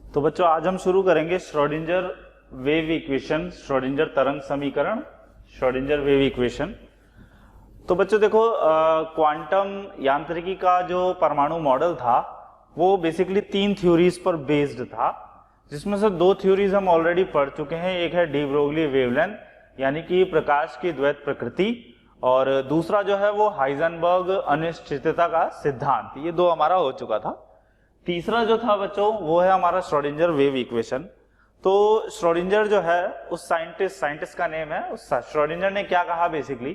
तो बच्चों आज हम शुरू करेंगे श्रोडिंगर वेव इक्वेशन, श्रोडिंगर तरंग समीकरण, श्रोडिंगर वेव इक्वेशन। तो बच्चों देखो, क्वांटम यांत्रिकी का जो परमाणु मॉडल था वो बेसिकली 3 थ्योरीज पर बेस्ड था, जिसमें से 2 थ्योरीज हम ऑलरेडी पढ़ चुके हैं। एक है डी ब्रोगली वेवलेंथ यानी कि प्रकाश की द्वैत प्रकृति, और दूसरा जो है वो हाइजेनबर्ग अनिश्चितता का सिद्धांत। ये 2 हमारा हो चुका था। तीसरा जो था बच्चों वो है हमारा श्रोडिंगर वेव इक्वेशन। तो श्रोडिंगर जो है उस साइंटिस्ट का नेम है, उस श्रोडिंगर ने क्या कहा बेसिकली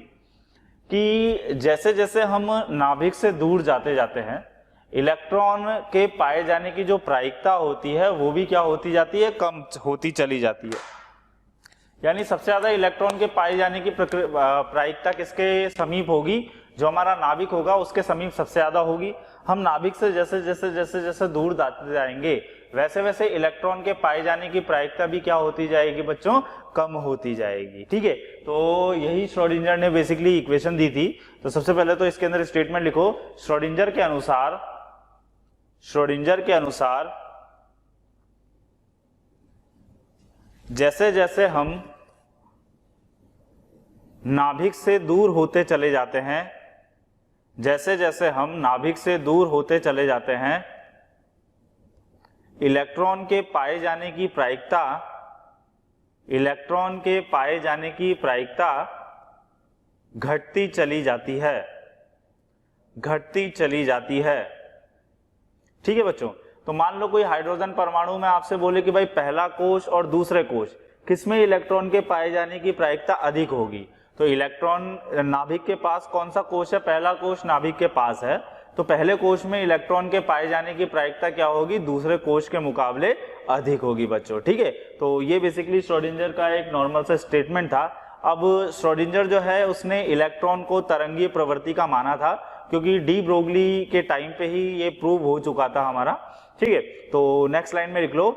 कि जैसे जैसे हम नाभिक से दूर जाते जाते हैं, इलेक्ट्रॉन के पाए जाने की जो प्रायिकता होती है वो भी क्या होती जाती है, कम होती चली जाती है। यानी सबसे ज्यादा इलेक्ट्रॉन के पाए जाने की प्रायिकता किसके समीप होगी, जो हमारा नाभिक होगा उसके समीप सबसे ज्यादा होगी। हम नाभिक से जैसे जैसे जैसे जैसे दूर जाते जाएंगे वैसे वैसे इलेक्ट्रॉन के पाए जाने की प्रायिकता भी क्या होती जाएगी बच्चों, कम होती जाएगी। ठीक है, तो यही श्रोडिंगर ने बेसिकली इक्वेशन दी थी। तो सबसे पहले तो इसके अंदर स्टेटमेंट लिखो, श्रोडिंगर के अनुसार जैसे जैसे हम नाभिक से दूर होते चले जाते हैं, जैसे जैसे हम नाभिक से दूर होते चले जाते हैं, इलेक्ट्रॉन के पाए जाने की प्रायिकता घटती चली जाती है। ठीक है बच्चों, तो मान लो कोई हाइड्रोजन परमाणु में आपसे बोले कि भाई पहला कोश और दूसरे कोश किसमें इलेक्ट्रॉन के पाए जाने की प्रायिकता अधिक होगी, तो इलेक्ट्रॉन नाभिक के पास कौन सा कोश है, पहला कोश नाभिक के पास है, तो पहले कोश में इलेक्ट्रॉन के पाए जाने की प्रायिकता क्या होगी, दूसरे कोश के मुकाबले अधिक होगी बच्चों। ठीक है, तो ये बेसिकली श्रोडिंगर का एक नॉर्मल सा स्टेटमेंट था। अब श्रोडिंगर जो है उसने इलेक्ट्रॉन को तरंगीय प्रवृत्ति का माना था, क्योंकि डी ब्रोगली के टाइम पे ही ये प्रूव हो चुका था हमारा। ठीक है, तो नेक्स्ट लाइन में लिख लो,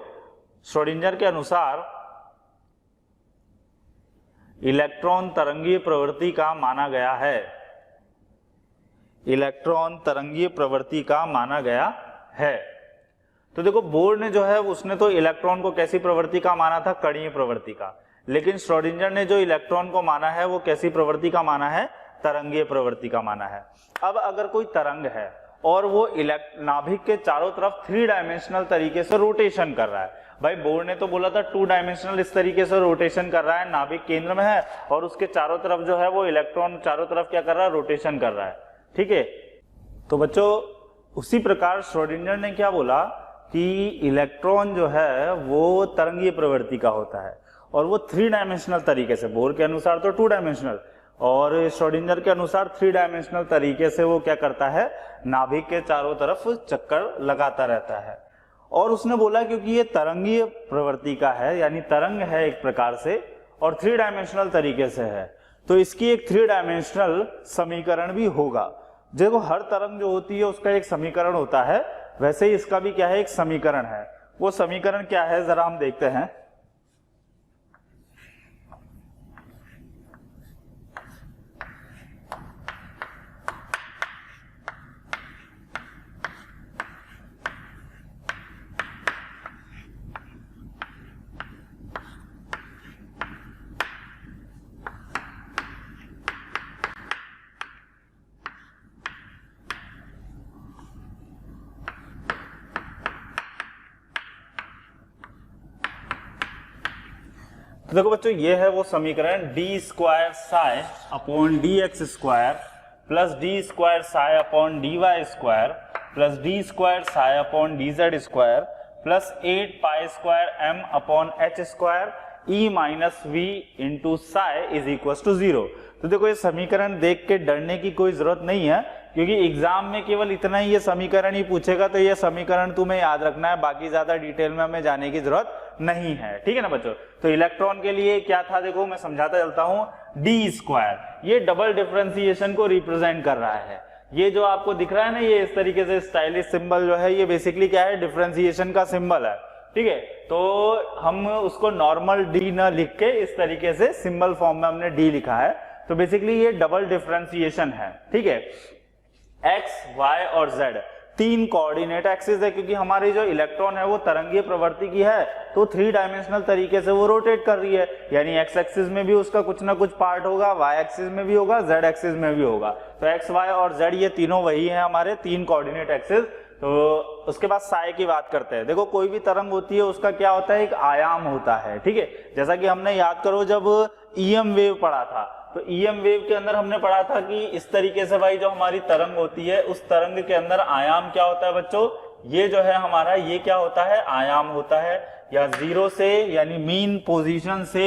श्रोडिंगर के अनुसार इलेक्ट्रॉन तरंगीय प्रवृत्ति का माना गया है। इलेक्ट्रॉन तरंगीय प्रवृत्ति का माना गया है। तो देखो बोर ने जो है उसने तो इलेक्ट्रॉन को कैसी प्रवृत्ति का माना था, कणीय प्रवृत्ति का, लेकिन श्रोडिंगर ने जो इलेक्ट्रॉन को माना है वो कैसी प्रवृत्ति का माना है, तरंगीय प्रवृत्ति का माना है। अब अगर कोई तरंग है और वो नाभिक के चारों तरफ 3 डायमेंशनल तरीके से रोटेशन कर रहा है, भाई बोर ने तो बोला था 2 डायमेंशनल इस तरीके से रोटेशन कर रहा है, नाभिक केंद्र में है और उसके चारों तरफ जो है वो इलेक्ट्रॉन चारों तरफ क्या कर रहा है, रोटेशन कर रहा है। ठीक है, तो बच्चों उसी प्रकार श्रोडिंगर ने क्या बोला कि इलेक्ट्रॉन जो है वो तरंगीय प्रवृत्ति का होता है और वो 3 डायमेंशनल तरीके से, बोर के अनुसार तो 2 डायमेंशनल और श्रोडिंगर के अनुसार 3 डायमेंशनल तरीके से वो क्या करता है, नाभिक के चारों तरफ चक्कर लगाता रहता है। और उसने बोला क्योंकि ये तरंगीय प्रवृत्ति का है, यानी तरंग है एक प्रकार से और 3 डायमेंशनल तरीके से है, तो इसकी एक 3 डायमेंशनल समीकरण भी होगा। देखो हर तरंग जो होती है उसका एक समीकरण होता है, वैसे ही इसका भी क्या है, एक समीकरण है। वो समीकरण क्या है जरा हम देखते हैं। तो देखो बच्चों ये है वो समीकरण d square psi upon d x square plus d square psi upon d y square plus d square psi upon d z square plus 8 pi square m upon h square E minus V into psi is equal to 0। तो देखो ये समीकरण देख के डरने की कोई जरूरत नहीं है, क्योंकि एग्जाम में केवल इतना ही ये समीकरण ही पूछेगा, तो ये समीकरण तुम्हें याद रखना है, बाकी ज्यादा डिटेल में हमें जाने की जरूरत नहीं है। ठीक है ना बच्चों। तो इलेक्ट्रॉन के लिए क्या था, देखो मैं समझाता चलता हूं। डी स्क्वायर ये डबल डिफरेंशिएशन को रिप्रेजेंट कर रहा है। ये जो आपको दिख रहा है ना, ये इस तरीके से स्टाइलिश सिंबल जो है, ये बेसिकली क्या है, डिफरेंशिएशन का सिंबल है। ठीक है, तो हम उसको नॉर्मल डी न लिख के इस तरीके से सिंबल फॉर्म में हमने डी लिखा है। तो बेसिकली ये डबल डिफरेंशिएशन है। ठीक है, एक्स वाई और जेड तीन कोऑर्डिनेट एक्सिस है, क्योंकि हमारी जो इलेक्ट्रॉन है वो तरंगीय प्रवृत्ति की है, तो 3 डायमेंशनल तरीके से वो रोटेट कर रही है, यानी एक्स एक्सिस में भी उसका कुछ ना कुछ पार्ट होगा, वाई एक्सिस में भी होगा, जेड एक्सिस में भी होगा। तो एक्स वाई और जेड ये तीनों वही है हमारे 3 कोऑर्डिनेट एक्सिस। तो उसके बाद साई की बात करते हैं। देखो कोई भी तरंग होती है उसका क्या होता है, एक आयाम होता है। ठीक है, जैसा कि हमने याद करो जब ईएम वेव पढ़ा था, तो ईएम वेव के अंदर हमने पढ़ा था कि इस तरीके से भाई जो हमारी तरंग होती है, उस तरंग के अंदर आयाम क्या होता है बच्चों, ये जो है हमारा, ये क्या होता है, आयाम होता है। या जीरो से यानी मीन पोजीशन से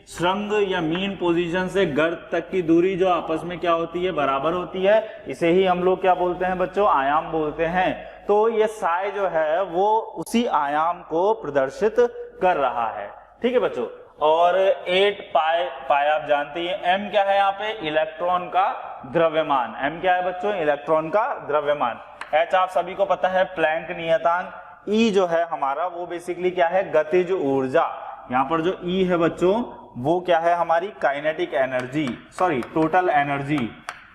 श्रृंग या मीन पोजीशन से गर्त तक की दूरी जो आपस में क्या होती है, बराबर होती है। इसे ही हम लोग क्या बोलते हैं बच्चों, आयाम बोलते हैं। तो ये साई जो है वो उसी आयाम को प्रदर्शित कर रहा है। ठीक है बच्चों। और 8 पाई आप जानते हैं, m क्या है यहाँ पे, इलेक्ट्रॉन का द्रव्यमान। m क्या है बच्चों, इलेक्ट्रॉन का द्रव्यमान। h आप सभी को पता है प्लैंक नियतांक। E जो है हमारा वो बेसिकली क्या है, गतिज ऊर्जा। यहाँ पर जो E है बच्चों वो क्या है, हमारी kinetic energy, sorry total energy,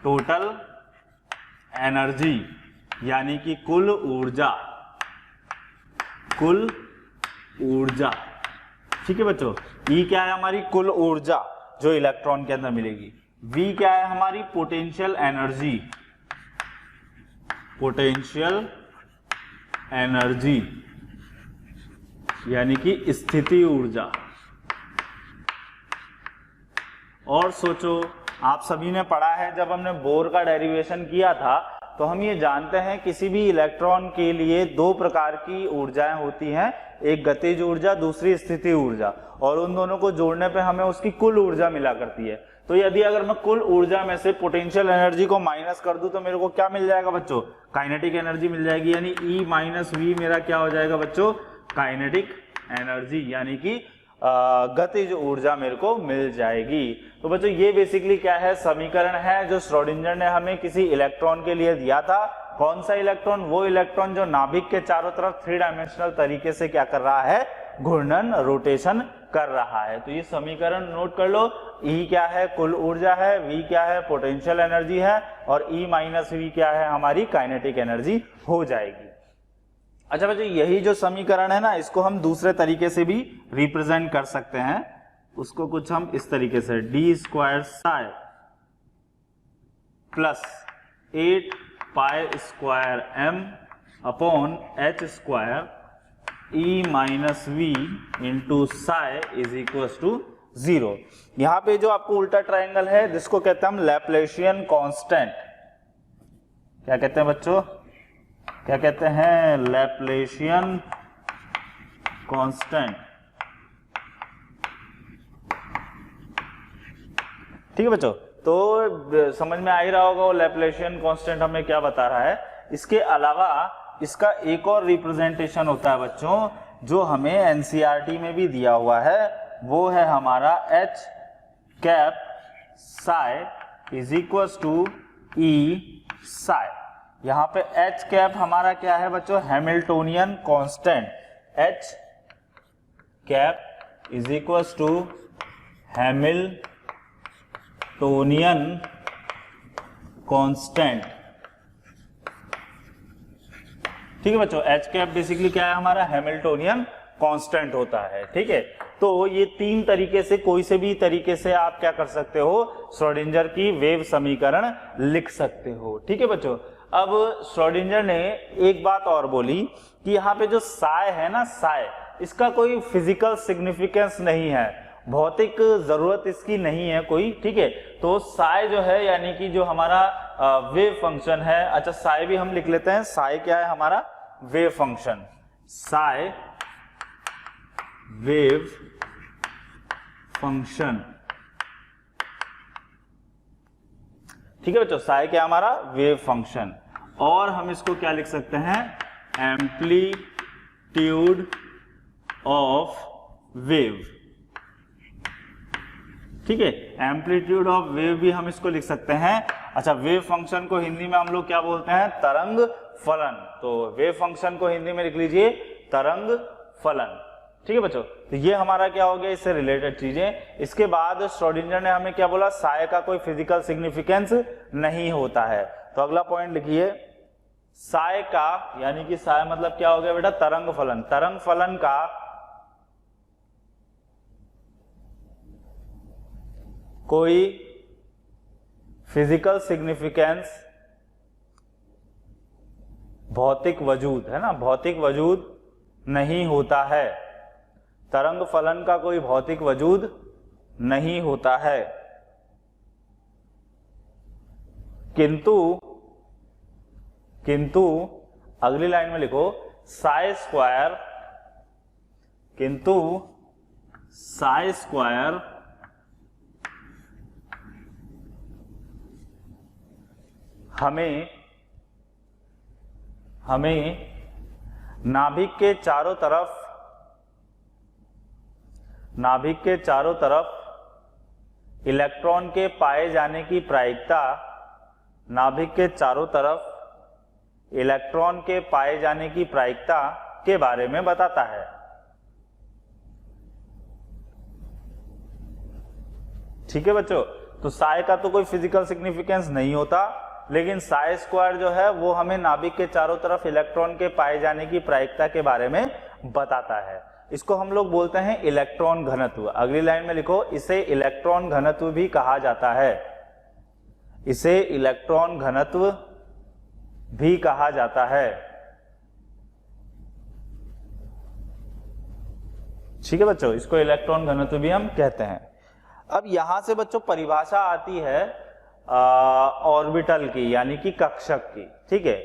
total energy यानी कि कुल ऊर्जा, कुल ऊर्जा। ठीक है बच्चों, E क्या है हमारी कुल ऊर्जा जो इलेक्ट्रॉन के अंदर मिलेगी। V क्या है हमारी पोटेंशियल एनर्जी, पोटेंशियल एनर्जी यानी कि स्थिति ऊर्जा। और सोचो, आप सभी ने पढ़ा है जब हमने बोर का डेरिवेशन किया था, तो हम ये जानते हैं किसी भी इलेक्ट्रॉन के लिए 2 प्रकार की ऊर्जाएं होती हैं, एक गतिज ऊर्जा, दूसरी स्थिति ऊर्जा, और उन दोनों को जोड़ने पे हमें उसकी कुल ऊर्जा मिला करती है। तो यदि अगर मैं कुल ऊर्जा में से पोटेंशियल एनर्जी को माइनस कर दूं तो मेरे को क्या मिल जाएगा बच्चों, काइनेटिक एनर्जी मिल जाएगी। यानी E माइनस वी मेरा क्या हो जाएगा बच्चों, काइनेटिक एनर्जी यानी कि गतिज ऊर्जा मेरे को मिल जाएगी। तो बच्चों ये बेसिकली क्या है, समीकरण है जो श्रोडिंगर ने हमें किसी इलेक्ट्रॉन के लिए दिया था। कौन सा इलेक्ट्रॉन, वो इलेक्ट्रॉन जो नाभिक के चारों तरफ 3 डायमेंशनल तरीके से क्या कर रहा है, घूर्णन, रोटेशन कर रहा है। तो ये समीकरण नोट कर लो। E क्या है, कुल ऊर्जा है, V क्या है, पोटेंशियल एनर्जी है, और E माइनस V क्या है, हमारी काइनेटिक एनर्जी हो जाएगी। अच्छा बच्चों, यही जो समीकरण है ना, इसको हम दूसरे तरीके से भी रिप्रेजेंट कर सकते हैं। उसको कुछ हम इस तरीके से, d square psi plus 8 pi square m upon h square E minus V into psi is equal to 0। यहां पे जो आपको उल्टा ट्राइंगल है, जिसको कहते हैं हम लैप्लेशियन कांस्टेंट। क्या कहते हैं बच्चों, क्या कहते हैं, लैप्लेशियन कांस्टेंट। ठीक है बच्चों, तो समझ में आ ही रहा होगा वो लैप्लेशियन कांस्टेंट हमें क्या बता रहा है। इसके अलावा इसका एक और रिप्रेजेंटेशन होता है बच्चों, जो हमें एनसीईआरटी में भी दिया हुआ है, वो है हमारा H cap psi is equal to E psi. यहां पे H कैप हमारा क्या है बच्चों, Hamiltonian constant. H cap is equal to Hamiltonian constant. ठीक है बच्चों, H कैप बेसिकली क्या है हमारा, हैमिल्टोनियन कांस्टेंट होता है। ठीक है, तो ये 3 तरीके से, कोई से भी तरीके से आप क्या कर सकते हो, श्रोडिंगर की वेव समीकरण लिख सकते हो। ठीक है बच्चों, अब श्रोडिंगर ने एक बात और बोली कि यहाँ पे जो साई है ना, साई, इसका कोई फिजिकल सिग्निफिकेंस नहीं है, भौतिक जरूरत इसकी नहीं है कोई, ठीक है। तो साई जो है यानी कि जो हमारा वेव फंक्शन है, अच्छा साई भी हम लिख लेते हैं, साई क्या है हमारा wave function, Sai wave function, ठीक है बच्चों, साई क्या हमारा वेव फंक्शन। और हम इसको क्या लिख सकते हैं, एम्पलीट्यूड ऑफ वेव, ठीक है, एम्पलीट्यूड ऑफ वेव भी हम इसको लिख सकते हैं। अच्छा वेव फंक्शन को हिंदी में हम लोग क्या बोलते हैं, तरंग फलन, तो वेव फंक्शन को हिंदी में लिख लीजिए तरंग फलन, ठीक है बच्चों। तो ये हमारा क्या हो गया, इससे रिलेटेड चीजें। इसके बाद श्रोडिंगर ने हमें क्या बोला, साय का कोई फिजिकल सिग्निफिकेंस नहीं होता है। तो अगला पॉइंट लिखिए, साय का यानी कि साय मतलब क्या हो गया बेटा, तरंग फलन, तरंग फलन का कोई फिजिकल सिग्निफिकेंस, भौतिक वजूद है ना, भौतिक वजूद नहीं होता है, तरंग फलन का कोई भौतिक वजूद नहीं होता है, किंतु अगली लाइन में लिखो साई स्क्वायर, किंतु साई स्क्वायर हमें नाभिक के चारों तरफ इलेक्ट्रॉन के पाए जाने की प्रायिकता, नाभिक के चारों तरफ इलेक्ट्रॉन के पाए जाने की प्रायिकता के बारे में बताता है, ठीक है बच्चों। तो साई का तो कोई फिजिकल सिग्निफिकेंस नहीं होता, लेकिन साई स्क्वायर जो है वो हमें नाभिक के चारों तरफ इलेक्ट्रॉन के पाए जाने की प्रायिकता के बारे में बताता है। इसको हम लोग बोलते हैं इलेक्ट्रॉन घनत्व। अगली लाइन में लिखो, इसे इलेक्ट्रॉन घनत्व भी कहा जाता है, इसे इलेक्ट्रॉन घनत्व भी कहा जाता है, ठीक है बच्चों, इसको इलेक्ट्रॉन घनत्व भी हम कहते हैं। अब यहां से बच्चों परिभाषा आती है ऑर्बिटल की यानी कि कक्षक की, ठीक है।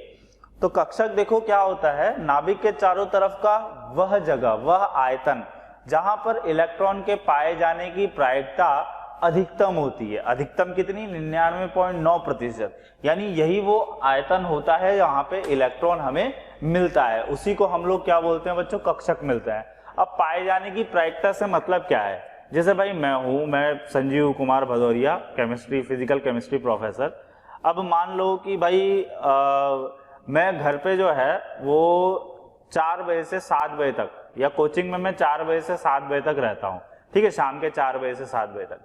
तो कक्षक देखो क्या होता है, नाभिक के चारों तरफ का वह जगह, वह आयतन जहां पर इलेक्ट्रॉन के पाए जाने की प्रायिकता अधिकतम होती है। अधिकतम कितनी, 99.9%, यानी यही वो आयतन होता है जहां पे इलेक्ट्रॉन हमें मिलता है, उसी को हम लोग क्या बोलते हैं बच्चों, कक्षक मिलता है। अब पाए जाने की प्रायिकता से मतलब क्या है, जैसे भाई मैं Sanjeev Kumar Bhadauria, chemistry, physical chemistry professor. अब मान लो कि भाई मैं घर पे जो है वो 4 बजे से 7 बजे तक, या कोचिंग में मैं 4 बजे से 7 बजे तक रहता हूँ, ठीक है, शाम के 4 बजे से 7 बजे तक।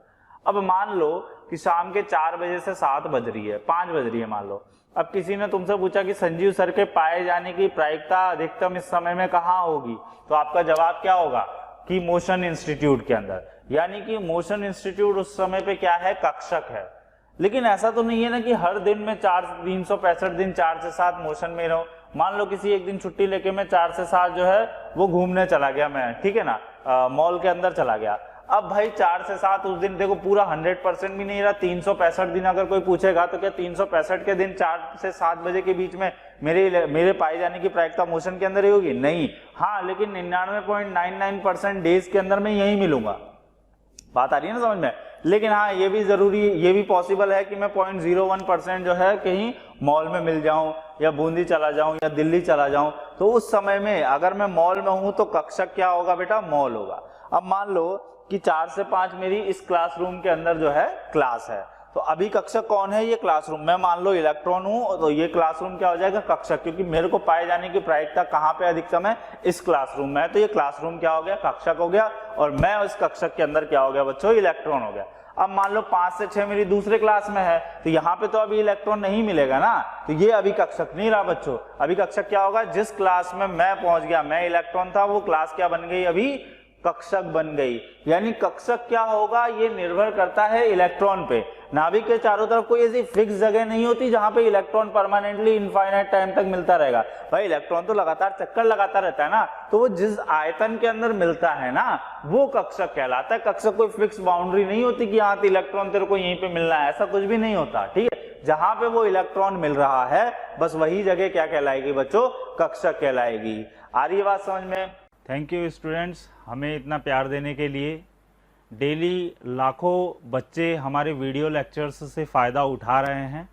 अब मान लो कि शाम के 4 बजे से 7 बज रही है, 5 बज रही है मान लो। अब किसी ने तुमसे पूछा कि संजीव सर के पाए जाने की प्रायिकता अधिकतम इस समय में कहाँ होगी, तो आपका जवाब क्या होगा कि मोशन इंस्टीट्यूट के अंदर, यानी कि मोशन इंस्टीट्यूट उस समय पे क्या है, कक्षक है। लेकिन ऐसा तो नहीं है ना कि हर दिन में 365 दिन 4 से 7 मोशन में रहो। मान लो किसी एक दिन छुट्टी लेके मैं 4 से 7 जो है वो घूमने चला गया मैं, ठीक है ना, मॉल के अंदर चला गया। अब भाई 4 से 7 उस दिन देखो पूरा 100% भी नहीं रहा, 365 दिन अगर कोई पूछेगा तो क्या 365 के दिन 4 से 7 बजे के बीच में मेरे पाए जाने की प्रायिकता मोशन के अंदर ही होगी? नहीं। हाँ, लेकिन 99.99% डेज के अंदर मैं यही मिलूंगा। बात आ रही है ना समझ में? लेकिन हाँ, ये भी जरूरी, ये भी पॉसिबल है कि मैं 0.01% जो है कहीं मॉल में मिल जाऊं, या बूंदी चला जाऊं, या दिल्ली चला जाऊं। तो उस समय में अगर मैं मॉल में हूं तो कक्षक क्या होगा बेटा, मॉल होगा। अब मान लो कि 4 से 5 मेरी इस क्लासरूम के अंदर जो है क्लास है, तो अभी कक्षक कौन है, ये क्लासरूम। मैं मान लो इलेक्ट्रॉन हूं, तो ये क्लासरूम क्या हो जाएगा, कक्षक, क्योंकि मेरे को पाए जाने की प्रायिकता कहां पे अधिकतम है, इस क्लासरूम में है। तो ये क्लासरूम क्या हो गया, कक्षक हो गया, और मैं उस कक्षक के अंदर क्या हो गया बच्चों, इलेक्ट्रॉन हो गया। अब मान लो 5 से 6 मेरी दूसरे क्लास में है, तो यहाँ पे तो अभी इलेक्ट्रॉन नहीं मिलेगा ना, तो ये अभी कक्षक नहीं रहा बच्चों। अभी कक्षक क्या होगा, जिस क्लास में मैं पहुंच गया, मैं इलेक्ट्रॉन था, वो क्लास क्या बन गई, अभी कक्षक बन गई। यानी कक्षक क्या होगा, ये निर्भर करता है इलेक्ट्रॉन पे। नाभिक के चारों तरफ कोई ऐसी फिक्स जगह नहीं होती जहां पे इलेक्ट्रॉन परमानेंटली इनफाइनाइट टाइम तक मिलता रहेगा। भाई इलेक्ट्रॉन तो लगातार चक्कर लगाता रहता है ना, तो वो जिस आयतन के अंदर मिलता है ना वो कक्षक कहलाता है। कक्षक कोई फिक्स बाउंड्री नहीं होती कि यहाँ इलेक्ट्रॉन तेरे को यहीं पे मिलना है, ऐसा कुछ भी नहीं होता। ठीक है, जहां पे वो इलेक्ट्रॉन मिल रहा है बस वही जगह क्या कहलाएगी बच्चों, कक्षक कहलाएगी। आ रही है बात समझ में? थैंक यू स्टूडेंट्स, हमें इतना प्यार देने के लिए। डेली लाखों बच्चे हमारे वीडियो लेक्चर्स से फ़ायदा उठा रहे हैं,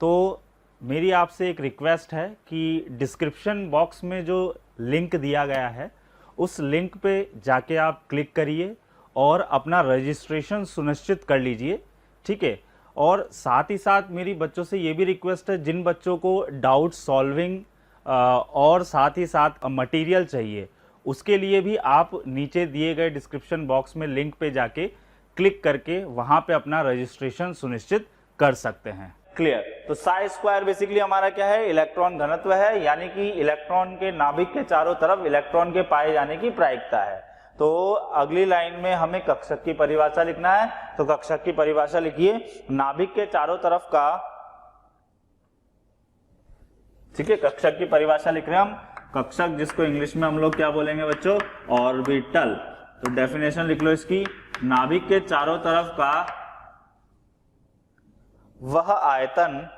तो मेरी आपसे एक रिक्वेस्ट है कि डिस्क्रिप्शन बॉक्स में जो लिंक दिया गया है उस लिंक पे जाके आप क्लिक करिए और अपना रजिस्ट्रेशन सुनिश्चित कर लीजिए। ठीक है, और साथ ही साथ मेरी बच्चों से ये भी रिक्वेस्ट है, जिन बच्चों को डाउट सॉल्विंग और साथ ही साथ मटेरियल चाहिए, उसके लिए भी आप नीचे दिए गए डिस्क्रिप्शन बॉक्स में लिंक पे जाके क्लिक करके वहां पे अपना रजिस्ट्रेशन सुनिश्चित कर सकते हैं। क्लियर? तो साई स्क्वायर बेसिकली हमारा क्या है, इलेक्ट्रॉन घनत्व है, यानी कि इलेक्ट्रॉन के नाभिक के चारों तरफ इलेक्ट्रॉन के पाए जाने की प्रायिकता है। तो अगली लाइन में हमें कक्षक की परिभाषा लिखना है, तो कक्षक की परिभाषा लिखिए, नाभिक के चारों तरफ का, ठीक है, कक्षक की परिभाषा लिख रहे हैं हम, कक्षक जिसको इंग्लिश में हम लोग क्या बोलेंगे बच्चों, ऑर्बिटल। तो डेफिनेशन लिख लो इसकी, नाभिक के चारों तरफ का वह आयतन,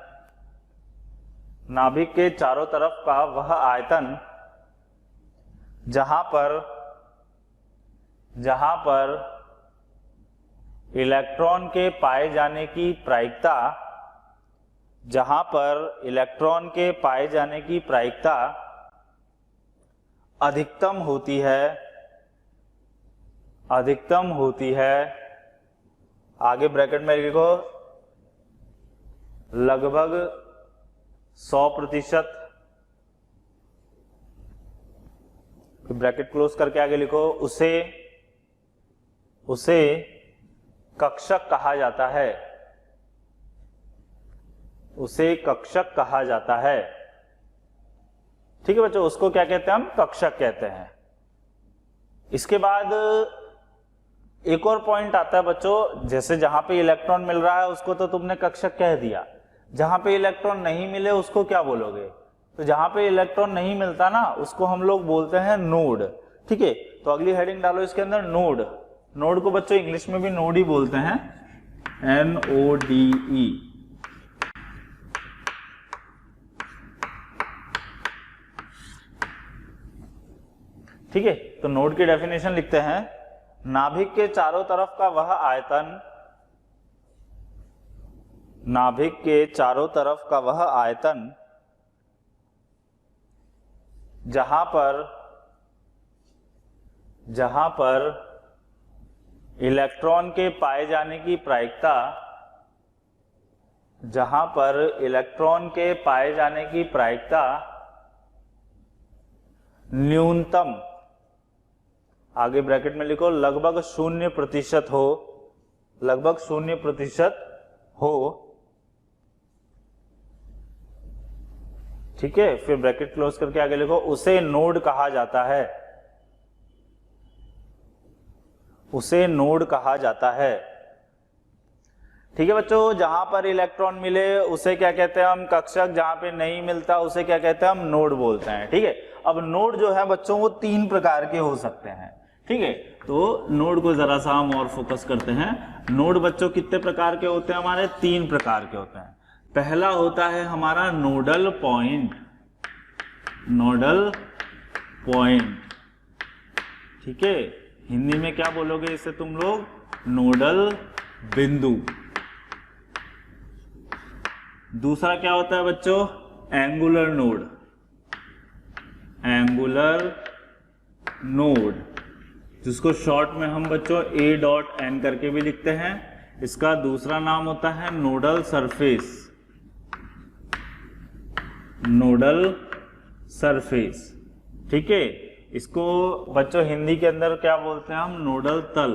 नाभिक के चारों तरफ का वह आयतन जहां पर इलेक्ट्रॉन के पाए जाने की प्रायिकता, जहां पर इलेक्ट्रॉन के पाए जाने की प्रायिकता अधिकतम होती है, आगे ब्रैकेट में लिखो लगभग 100%, ब्रैकेट क्लोज करके आगे लिखो, उसे कक्षक कहा जाता है, उसे कक्षक कहा जाता है। ठीक है बच्चों, उसको क्या कहते हैं हम, कक्षक कहते हैं। इसके बाद एक और पॉइंट आता है बच्चों, जैसे जहां पे इलेक्ट्रॉन मिल रहा है उसको तो तुमने कक्षक कह दिया, जहां पे इलेक्ट्रॉन नहीं मिले उसको क्या बोलोगे? तो जहां पे इलेक्ट्रॉन नहीं मिलता ना उसको हम लोग बोलते हैं नोड। ठीक है, तो अगली हेडिंग डालो इसके अंदर, नोड। नोड को बच्चों इंग्लिश में भी नोड ही बोलते हैं, NODE। ठीक है, तो नोड की डेफिनेशन लिखते हैं, नाभिक के चारों तरफ का वह आयतन, नाभिक के चारों तरफ का वह आयतन जहां पर इलेक्ट्रॉन के पाए जाने की प्रायिकता, जहां पर इलेक्ट्रॉन के पाए जाने की प्रायिकता न्यूनतम, आगे ब्रैकेट में लिखो लगभग 0% हो, लगभग 0% हो। ठीक है, फिर ब्रैकेट क्लोज करके आगे लिखो, उसे नोड कहा जाता है, उसे नोड कहा जाता है। ठीक है बच्चों, जहां पर इलेक्ट्रॉन मिले उसे क्या कहते हैं हम, कक्षक, जहां पे नहीं मिलता उसे क्या कहते हैं हम, नोड बोलते हैं। ठीक है, अब नोड जो है बच्चों वो 3 प्रकार के हो सकते हैं। ठीक है, तो नोड को जरा सा हम और फोकस करते हैं। नोड बच्चों कितने प्रकार के होते हैं हमारे, 3 प्रकार के होते हैं। पहला होता है हमारा नोडल पॉइंट, नोडल पॉइंट। ठीक है, हिंदी में क्या बोलोगे इसे तुम लोग, नोडल बिंदु। दूसरा क्या होता है बच्चों, एंगुलर नोड, एंगुलर नोड, जिसको शॉर्ट में हम बच्चों A.N करके भी लिखते हैं। इसका दूसरा नाम होता है नोडल सरफेस, नोडल सरफेस। ठीक है, इसको बच्चों हिंदी के अंदर क्या बोलते हैं हम, नोडल तल,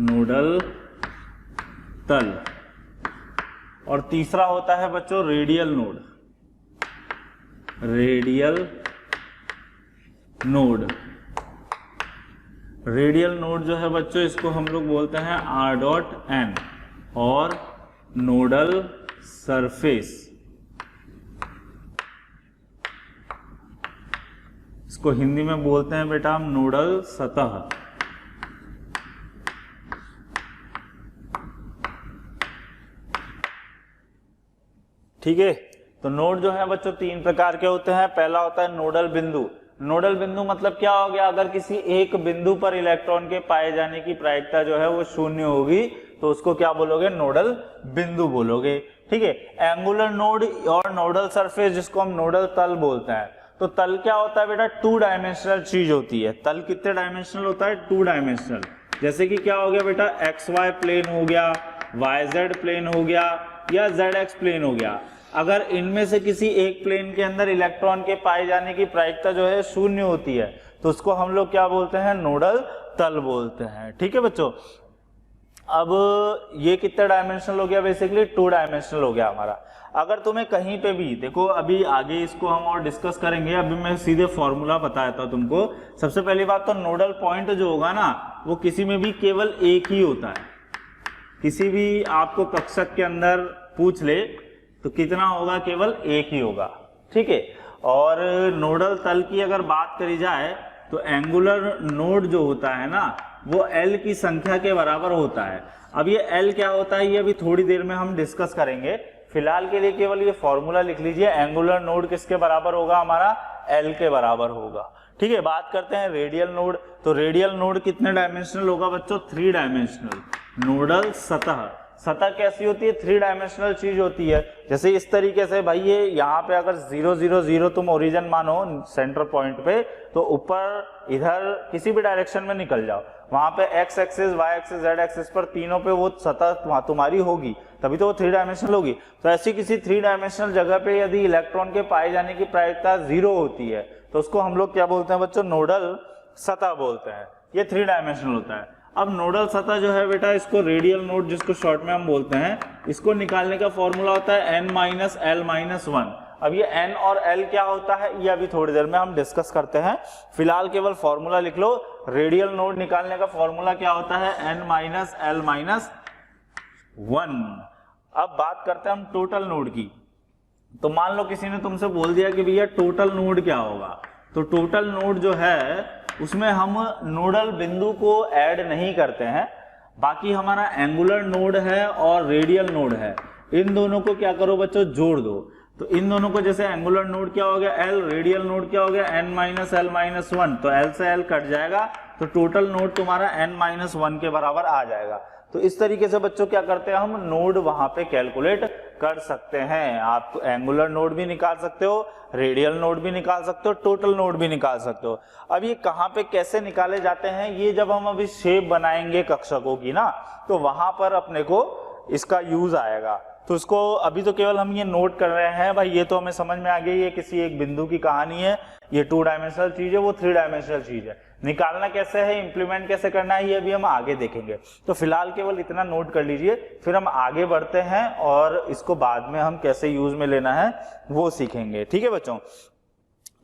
नोडल तल। और तीसरा होता है बच्चों radial node, radial node. Radial node जो है बच्चों इसको हम लोग बोलते हैं आर डॉट एन, और नोडल सरफेस इसको हिंदी में बोलते हैं बेटा हम नोडल सतह। ठीक है, तो नोड जो है बच्चों तीन प्रकार के होते हैं। पहला होता है नोडल बिंदु। नोडल बिंदु मतलब क्या हो गया, अगर किसी एक बिंदु पर इलेक्ट्रॉन के पाए जाने की प्रायिकता जो है वो शून्य होगी तो उसको क्या बोलोगे, नोडल बिंदु बोलोगे। ठीक है, एंगुलर नोड और नोडल सरफेस जिसको हम नोडल तल बोलते हैं। तो तल क्या होता है बेटा, टू डायमेंशनल चीज होती है। तल कितने डायमेंशनल होता है, टू डायमेंशनल। जैसे कि क्या हो गया बेटा, एक्स वाई प्लेन हो गया, वाई जेड प्लेन हो गया, या जेड एक्स प्लेन हो गया। अगर इनमें से किसी एक प्लेन के अंदर इलेक्ट्रॉन के पाए जाने की प्रायिकता जो है शून्य होती है तो उसको हम लोग क्या बोलते हैं, नोडल तल बोलते हैं। ठीक है बच्चों, अब ये कितने डायमेंशनल हो गया, बेसिकली टू डायमेंशनल हो गया हमारा। अगर तुम्हें कहीं पे भी देखो, अभी आगे इसको हम और डिस्कस करेंगे, अभी मैं सीधे फॉर्मूला बताता हूं तुमको। सबसे पहली बात तो नोडल पॉइंट जो होगा ना वो किसी में भी केवल एक ही होता है। किसी भी आपको कक्षक के अंदर पूछ ले तो कितना होगा, केवल एक ही होगा। ठीक है, और नोडल तल की अगर बात करी जाए तो एंगुलर नोड जो होता है ना वो L की संख्या के बराबर होता है। अब ये L क्या होता है ये अभी थोड़ी देर में हम डिस्कस करेंगे। फिलहाल के लिए केवल ये फॉर्मूला लिख लीजिए, एंगुलर नोड किसके बराबर होगा, हमारा L के बराबर होगा। ठीक है, बात करते हैं रेडियल नोड। तो रेडियल नोड कितने डायमेंशनल होगा बच्चों, थ्री डायमेंशनल। नोडल सतह, सतह कैसी होती है, थ्री डायमेंशनल चीज होती है। जैसे इस तरीके से भाई, ये यहाँ पे अगर 0 0 0 तुम ओरिजिन मानो सेंटर पॉइंट पे, तो ऊपर इधर किसी भी डायरेक्शन में निकल जाओ, वहां पे x axis, y axis, z axis पर तीनों पे वो सतह तुम्हारी होगी, तभी तो वो थ्री डायमेंशनल होगी। तो ऐसी किसी थ्री डायमेंशनल जगह पे यदि इलेक्ट्रॉन के पाए जाने की प्रायिकता 0 होती है तो उसको हम लोग क्या बोलते हैं बच्चों, नोडल सतह बोलते हैं। ये थ्री डायमेंशनल होता है। अब नोडल सतह जो है बेटा, इसको रेडियल नोड जिसको शॉर्ट में हम बोलते हैं, इसको निकालने का फॉर्मूला होता है n माइनस एल माइनस 1। अब ये n और l क्या होता है ये अभी थोड़ी देर में हम डिस्कस करते हैं। फिलहाल केवल फॉर्मूला लिख लो, रेडियल नोड निकालने का फॉर्मूला क्या होता है, n माइनस एल माइनस 1। अब बात करते हैं हम टोटल नोड की। तो मान लो किसी ने तुमसे बोल दिया कि भैया टोटल नोड क्या होगा, तो टोटल नोड जो है उसमें हम नोडल बिंदु को ऐड नहीं करते हैं, बाकी हमारा एंगुलर नोड है और रेडियल नोड है, इन दोनों को क्या करो बच्चों, जोड़ दो। तो इन दोनों को, जैसे एंगुलर नोड क्या हो गया L, रेडियल नोड क्या हो गया n माइनस एल माइनस 1, तो L से L कट जाएगा तो टोटल नोड तुम्हारा n माइनस 1 के बराबर आ जाएगा। तो इस तरीके से बच्चों क्या करते हैं, हम नोड वहां पे कैलकुलेट कर सकते हैं। आप एंगुलर नोड भी निकाल सकते हो, रेडियल नोड भी निकाल सकते हो, टोटल नोड भी निकाल सकते हो। अब ये कहाँ पे कैसे निकाले जाते हैं, ये जब हम अभी शेप बनाएंगे कक्षकों की ना, तो वहां पर अपने को इसका यूज आएगा। तो उसको अभी तो केवल हम ये नोट कर रहे हैं भाई, ये तो हमें समझ में आ गई, ये किसी एक बिंदु की कहानी है, ये टू डायमेंशनल चीज है, वो थ्री डायमेंशनल चीज है। निकालना कैसे है, इंप्लीमेंट कैसे करना है, ये भी हम आगे देखेंगे। तो फिलहाल केवल इतना नोट कर लीजिए, फिर हम आगे बढ़ते हैं और इसको बाद में हम कैसे यूज में लेना है वो सीखेंगे। ठीक है बच्चों,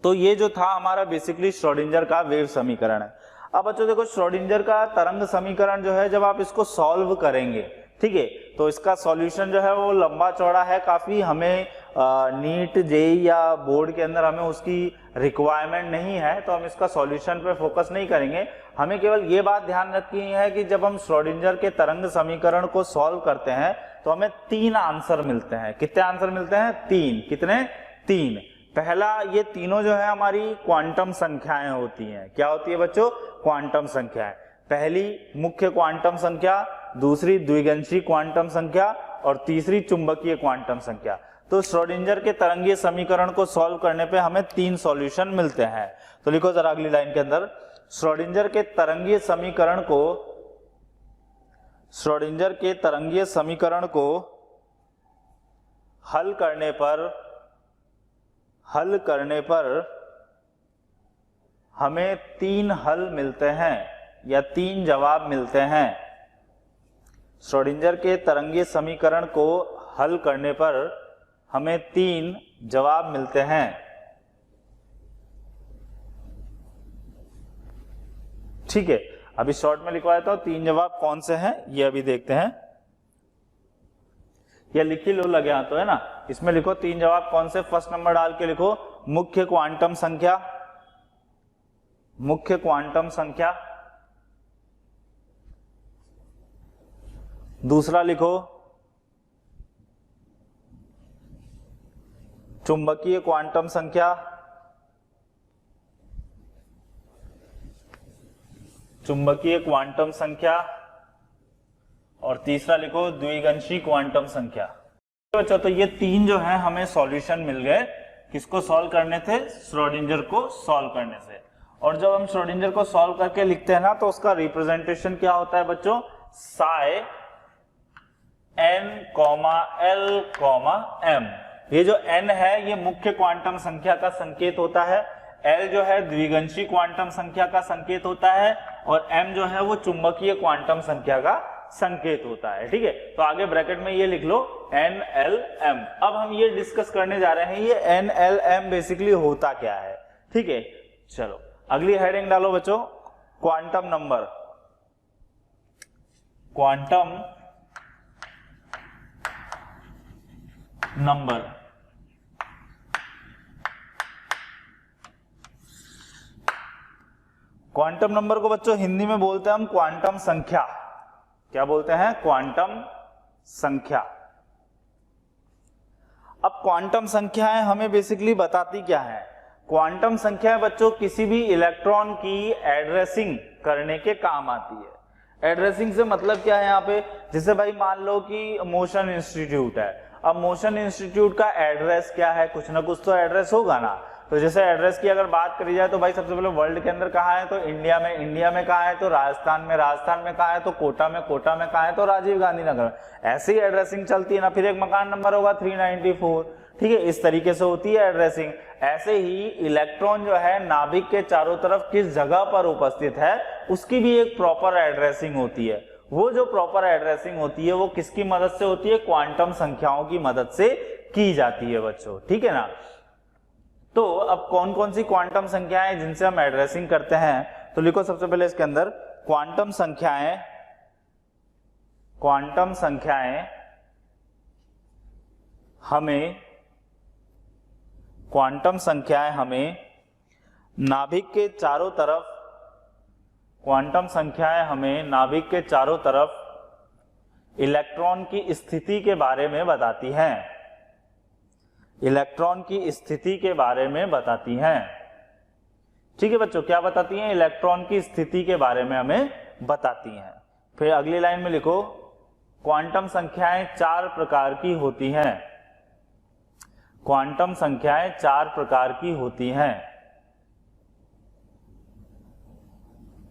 तो ये जो था हमारा बेसिकली श्रोडिंगर का वेव समीकरण है। अब बच्चों देखो, श्रोडिंगर का तरंग समीकरण जो है, जब आप इसको सॉल्व करेंगे, ठीक है, तो इसका सॉल्यूशन जो है वो लंबा चौड़ा है काफी। हमें नीट जेई या बोर्ड के अंदर हमें उसकी रिक्वायरमेंट नहीं है, तो हम इसका सॉल्यूशन पे फोकस नहीं करेंगे। हमें केवल ये बात ध्यान रखनी है कि जब हम श्रोडिंगर के तरंग समीकरण को सॉल्व करते हैं तो हमें 3 आंसर मिलते हैं। कितने आंसर मिलते हैं, 3। कितने, 3। पहला, ये तीनों जो है हमारी क्वांटम संख्याएं होती हैं। क्या होती है बच्चों, क्वांटम संख्याएं। पहली मुख्य क्वांटम संख्या, दूसरी द्विगंशी क्वांटम संख्या और तीसरी चुंबकीय क्वांटम संख्या। तो श्रोडिंगर के तरंगीय समीकरण को सॉल्व करने पे हमें 3 सॉल्यूशन मिलते हैं। तो लिखो जरा अगली लाइन के अंदर, श्रोडिंगर के तरंगीय समीकरण को हल करने पर हमें 3 हल मिलते हैं या 3 जवाब मिलते हैं। श्रोडिंगर के तरंगीय समीकरण को हल करने पर हमें 3 जवाब मिलते हैं। ठीक है, अभी शॉर्ट में लिखवा देता हूं, 3 जवाब कौन से हैं ये अभी देखते हैं। या लिख ही लो, लगे हाथ तो है ना। इसमें लिखो 3 जवाब कौन से, फर्स्ट नंबर डाल के लिखो मुख्य क्वांटम संख्या, मुख्य क्वांटम संख्या। दूसरा लिखो चुंबकीय क्वांटम संख्या, चुंबकीय क्वांटम संख्या। और तीसरा लिखो द्विगंशी क्वांटम संख्या। बच्चों तो ये 3 जो है हमें सॉल्यूशन मिल गए, किसको सॉल्व करने थे, श्रोडिंगर को सॉल्व करने से। और जब हम श्रोडिंगर को सॉल्व करके लिखते हैं ना तो उसका रिप्रेजेंटेशन क्या होता है बच्चों, साई n, l, m। ये जो n है ये मुख्य क्वांटम संख्या का संकेत होता है, l जो है द्विगंशी क्वांटम संख्या का संकेत होता है, और m जो है वो चुंबकीय क्वांटम संख्या का संकेत होता है। ठीक है, तो आगे ब्रैकेट में ये लिख लो n, l, m। अब हम ये डिस्कस करने जा रहे हैं ये n, l, m बेसिकली होता क्या है। ठीक है, चलो अगली हेडिंग डालो बच्चों, quantum number, quantum number. Quantum number को बच्चों हिंदी में बोलते हैं हम क्वांटम संख्या। क्या बोलते हैं, क्वांटम संख्या। अब क्वांटम संख्याएं हमें बेसिकली बताती क्या है, क्वांटम संख्याएं बच्चों किसी भी इलेक्ट्रॉन की एड्रेसिंग करने के काम आती है। एड्रेसिंग से मतलब क्या है यहाँ पे, जैसे भाई मान लो कि मोशन इंस्टीट्यूट है, अब मोशन इंस्टीट्यूट का एड्रेस क्या है, कुछ ना कुछ तो एड्रेस होगा ना। तो जैसे एड्रेस की अगर बात करी जाए तो भाई सबसे पहले वर्ल्ड के अंदर कहाँ है, तो इंडिया में, इंडिया में कहाँ है तो राजस्थान में, राजस्थान में कहाँ है तो कोटा में, कोटा में कहाँ है तो राजीव गांधी नगर। ऐसी एड्रेसिंग चलती है ना। फिर एक मकान नंबर होगा 394, ठीक है, इस तरीके से होती है एड्रेसिंग। ऐसे ही इलेक्ट्रॉन जो है नाभिक के चारों तरफ किस जगह पर उपस्थित है उसकी भी एक प्रॉपर एड्रेसिंग होती है। वो जो प्रॉपर एड्रेसिंग होती है वो किसकी मदद से होती है, क्वांटम संख्याओं की मदद से की जाती है बच्चों। ठीक है ना। तो अब कौन कौन सी क्वांटम संख्याएं जिनसे हम एड्रेसिंग करते हैं, तो लिखो सबसे पहले इसके अंदर क्वांटम संख्याएं, क्वांटम संख्याएं हमें, क्वांटम संख्याएं हमें नाभिक के चारों तरफ, क्वांटम संख्याएं हमें नाभिक के चारों तरफ इलेक्ट्रॉन की स्थिति के बारे में बताती हैं, इलेक्ट्रॉन की स्थिति के बारे में बताती हैं। ठीक है बच्चों, क्या बताती हैं, इलेक्ट्रॉन की स्थिति के बारे में हमें बताती हैं। फिर अगली लाइन में लिखो क्वांटम संख्याएं 4 प्रकार की होती हैं, क्वांटम संख्याएं 4 प्रकार की होती हैं।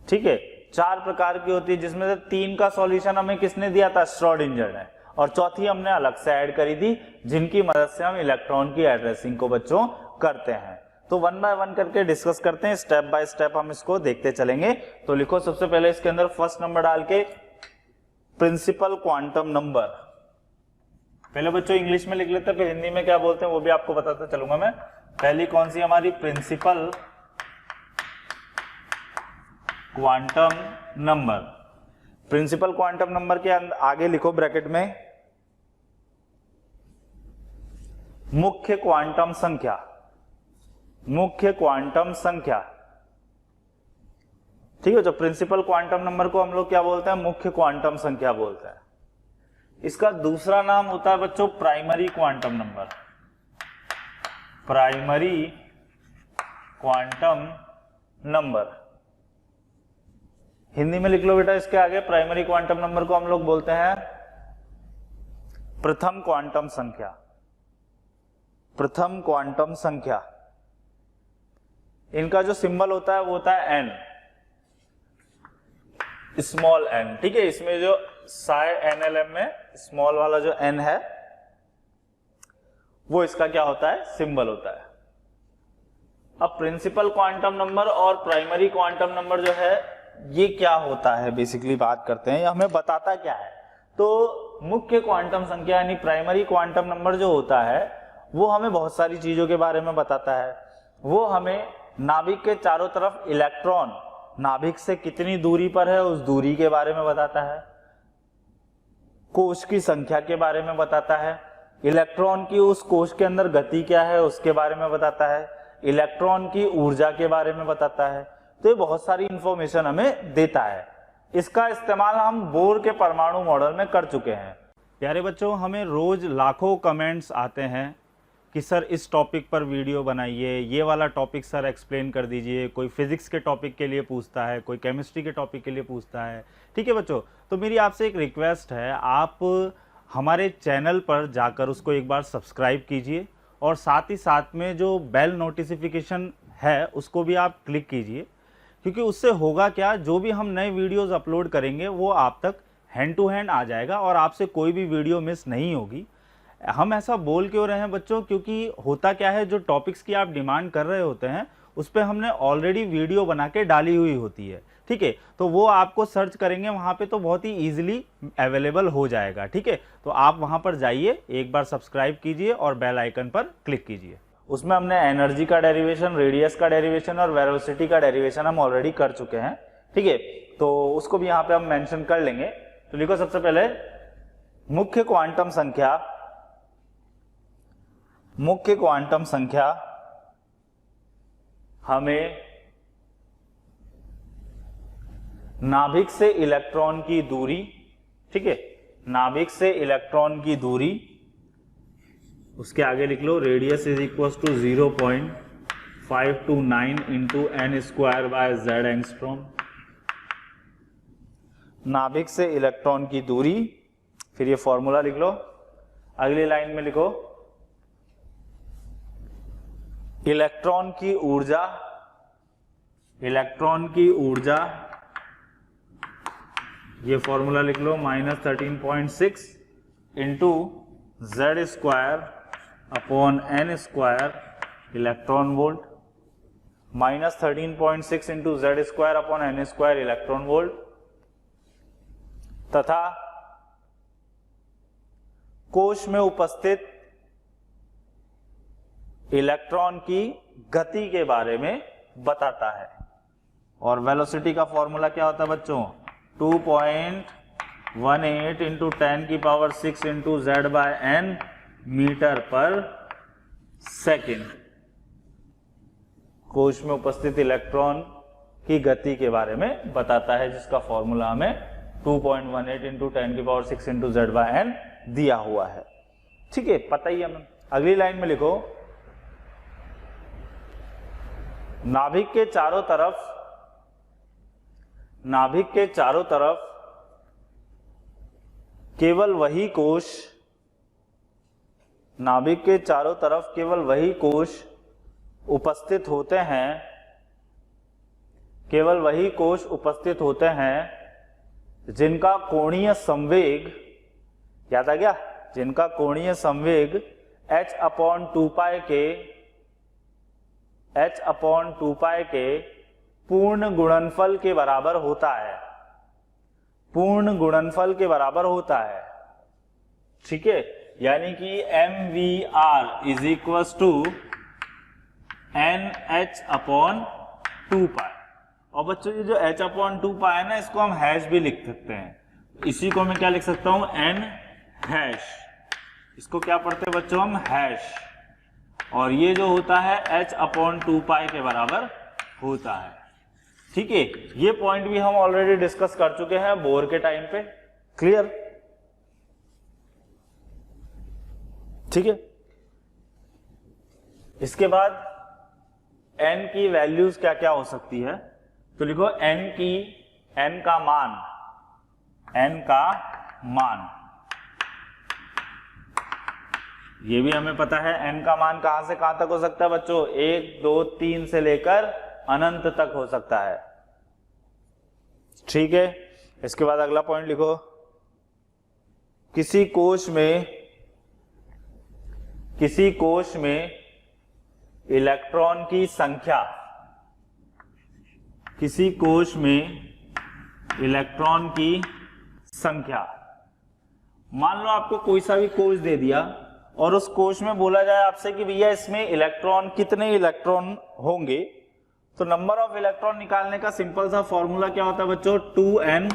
ठीक है, 4 प्रकार की होती है, जिसमें से 3 का सॉल्यूशन हमें किसने दिया था, श्रोडिंगर ने, और चौथी हमने अलग से ऐड करी थी, जिनकी मदद से हम इलेक्ट्रॉन की एड्रेसिंग को बच्चों करते हैं। तो 1 बाय 1 करके डिस्कस करते हैं, स्टेप बाय स्टेप हम इसको देखते चलेंगे। तो लिखो सबसे पहले इसके अंदर फर्स्ट नंबर डाल के प्रिंसिपल क्वांटम नंबर। पहले बच्चों इंग्लिश में लिख लेते हैं, फिर हिंदी में क्या बोलते हैं वो भी आपको बताता चलूंगा मैं। पहली कौन सी हमारी, principal quantum number. Principal quantum number के आगे लिखो ब्रैकेट में मुख्य क्वांटम संख्या, मुख्य क्वांटम संख्या। ठीक है, जो प्रिंसिपल क्वांटम नंबर को हम लोग क्या बोलते हैं, मुख्य क्वांटम संख्या बोलते हैं। इसका दूसरा नाम होता है बच्चों primary quantum number, primary quantum number. Hindi में लिख लो बेटा इसके आगे, प्राइमरी क्वांटम नंबर को हम लोग बोलते हैं प्रथम क्वांटम संख्या, प्रथम क्वांटम संख्या। इनका जो सिंबल होता है वो होता है एन, स्मॉल एन। ठीक है, इसमें जो साई एनएलएम में स्मॉल वाला जो एन है वो इसका क्या होता है, सिंबल होता है। अब प्रिंसिपल क्वांटम नंबर और प्राइमरी क्वांटम नंबर जो है ये क्या होता है, बेसिकली बात करते हैं, ये हमें बताता क्या है। तो मुख्य क्वांटम संख्या यानी प्राइमरी क्वांटम नंबर जो होता है वो हमें बहुत सारी चीजों के बारे में बताता है। वो हमें नाभिक के चारों तरफ इलेक्ट्रॉन नाभिक से कितनी दूरी पर है उस दूरी के बारे में बताता है, कोश की संख्या के बारे में बताता है, इलेक्ट्रॉन की उस कोश के अंदर गति क्या है उसके बारे में बताता है, इलेक्ट्रॉन की ऊर्जा के बारे में बताता है। तो ये बहुत सारी इंफॉर्मेशन हमें देता है। इसका इस्तेमाल हम बोर के परमाणु मॉडल में कर चुके हैं। प्यारे बच्चों, हमें रोज लाखों कमेंट्स आते हैं कि सर इस टॉपिक पर वीडियो बनाइए, ये वाला टॉपिक सर एक्सप्लेन कर दीजिए। कोई फिजिक्स के टॉपिक के लिए पूछता है, कोई केमिस्ट्री के टॉपिक के लिए पूछता है। ठीक है बच्चों, तो मेरी आपसे एक रिक्वेस्ट है, आप हमारे चैनल पर जाकर उसको एक बार सब्सक्राइब कीजिए और साथ ही साथ में जो बेल नोटिफिकेशन है उसको भी आप क्लिक कीजिए, क्योंकि उससे होगा क्या, जो भी हम नए वीडियोज़ अपलोड करेंगे वो आप तक हैंड टू हैंड आ जाएगा और आपसे कोई भी वीडियो मिस नहीं होगी। हम ऐसा बोल क्यों रहे हैं बच्चों, क्योंकि होता क्या है, जो टॉपिक्स की आप डिमांड कर रहे होते हैं उस पर हमने ऑलरेडी वीडियो बना के डाली हुई होती है। ठीक है, तो वो आपको सर्च करेंगे वहाँ पे तो बहुत ही ईजिली अवेलेबल हो जाएगा। ठीक है, तो आप वहाँ पर जाइए, एक बार सब्सक्राइब कीजिए और बेल आइकन पर क्लिक कीजिए। उसमें हमने एनर्जी का डेरिवेशन, रेडियस का डेरिवेशन और वेलोसिटी का डेरिवेशन हम ऑलरेडी कर चुके हैं। ठीक है, तो उसको भी यहाँ पे हम मेंशन कर लेंगे। तो लिखो सबसे पहले मुख्य क्वांटम संख्या, मुख्य क्वांटम संख्या हमें नाभिक से इलेक्ट्रॉन की दूरी, ठीक है, नाभिक से इलेक्ट्रॉन की दूरी, उसके आगे लिख लो radius is equal to 0.529 into n square by Z angstrom. नाभिक से इलेक्ट्रॉन की दूरी, फिर ये फॉर्मूला लिख लो। अगली लाइन में लिखो इलेक्ट्रॉन की ऊर्जा, इलेक्ट्रॉन की ऊर्जा, ये फॉर्मूला लिख लो -13.6 into z square upon n square electron volt, -13.6 into z square upon n square electron volt, तथा कोश में उपस्थित इलेक्ट्रॉन की गति के बारे में बताता है। और वेलोसिटी का फॉर्मूला क्या होता है बच्चों, 2.18 इंटू 10 की power 6 into z by n metre per second. कोश में उपस्थित इलेक्ट्रॉन की गति के बारे में बताता है, जिसका फॉर्मूला हमें 2.18 इंटू 10 की power 6 into z by n दिया हुआ है। ठीक है, पता ही है हमें। अगली लाइन में लिखो नाभिक के चारों तरफ, नाभिक के चारों तरफ केवल वही कोश, नाभिक के चारों तरफ केवल वही कोश उपस्थित होते हैं, केवल वही कोश उपस्थित होते हैं जिनका कोणीय संवेग, याद आ गया, जिनका कोणीय संवेग h/2π के पूर्ण गुणनफल के बराबर होता है, पूर्ण गुणनफल के बराबर होता है। ठीक है, यानी कि mvr is equal to nh/2π। और बच्चों ये जो h/2π है ना, इसको हम हैश भी लिख सकते हैं। इसी को मैं क्या लिख सकता हूं, n हैश। इसको क्या पढ़ते हैं बच्चों हम, हैश। और ये जो होता है h/2π के बराबर होता है। ठीक है, ये पॉइंट भी हम ऑलरेडी डिस्कस कर चुके हैं बोर के टाइम पे। क्लियर? ठीक है, इसके बाद n की वैल्यूज क्या क्या हो सकती है, तो लिखो n का मान, n का मान, ये भी हमें पता है n का मान कहां से कहां तक हो सकता है बच्चों, 1 2 3 से लेकर अनंत तक हो सकता है। ठीक है, इसके बाद अगला पॉइंट लिखो किसी कोश में इलेक्ट्रॉन की संख्या, किसी कोश में इलेक्ट्रॉन की संख्या, मान लो आपको कोई सा भी कोश दे दिया और उस कोश में बोला जाए आपसे कि भैया इसमें इलेक्ट्रॉन, कितने इलेक्ट्रॉन होंगे, तो नंबर ऑफ इलेक्ट्रॉन निकालने का सिंपल सा फॉर्मूला क्या होता है बच्चों, 2n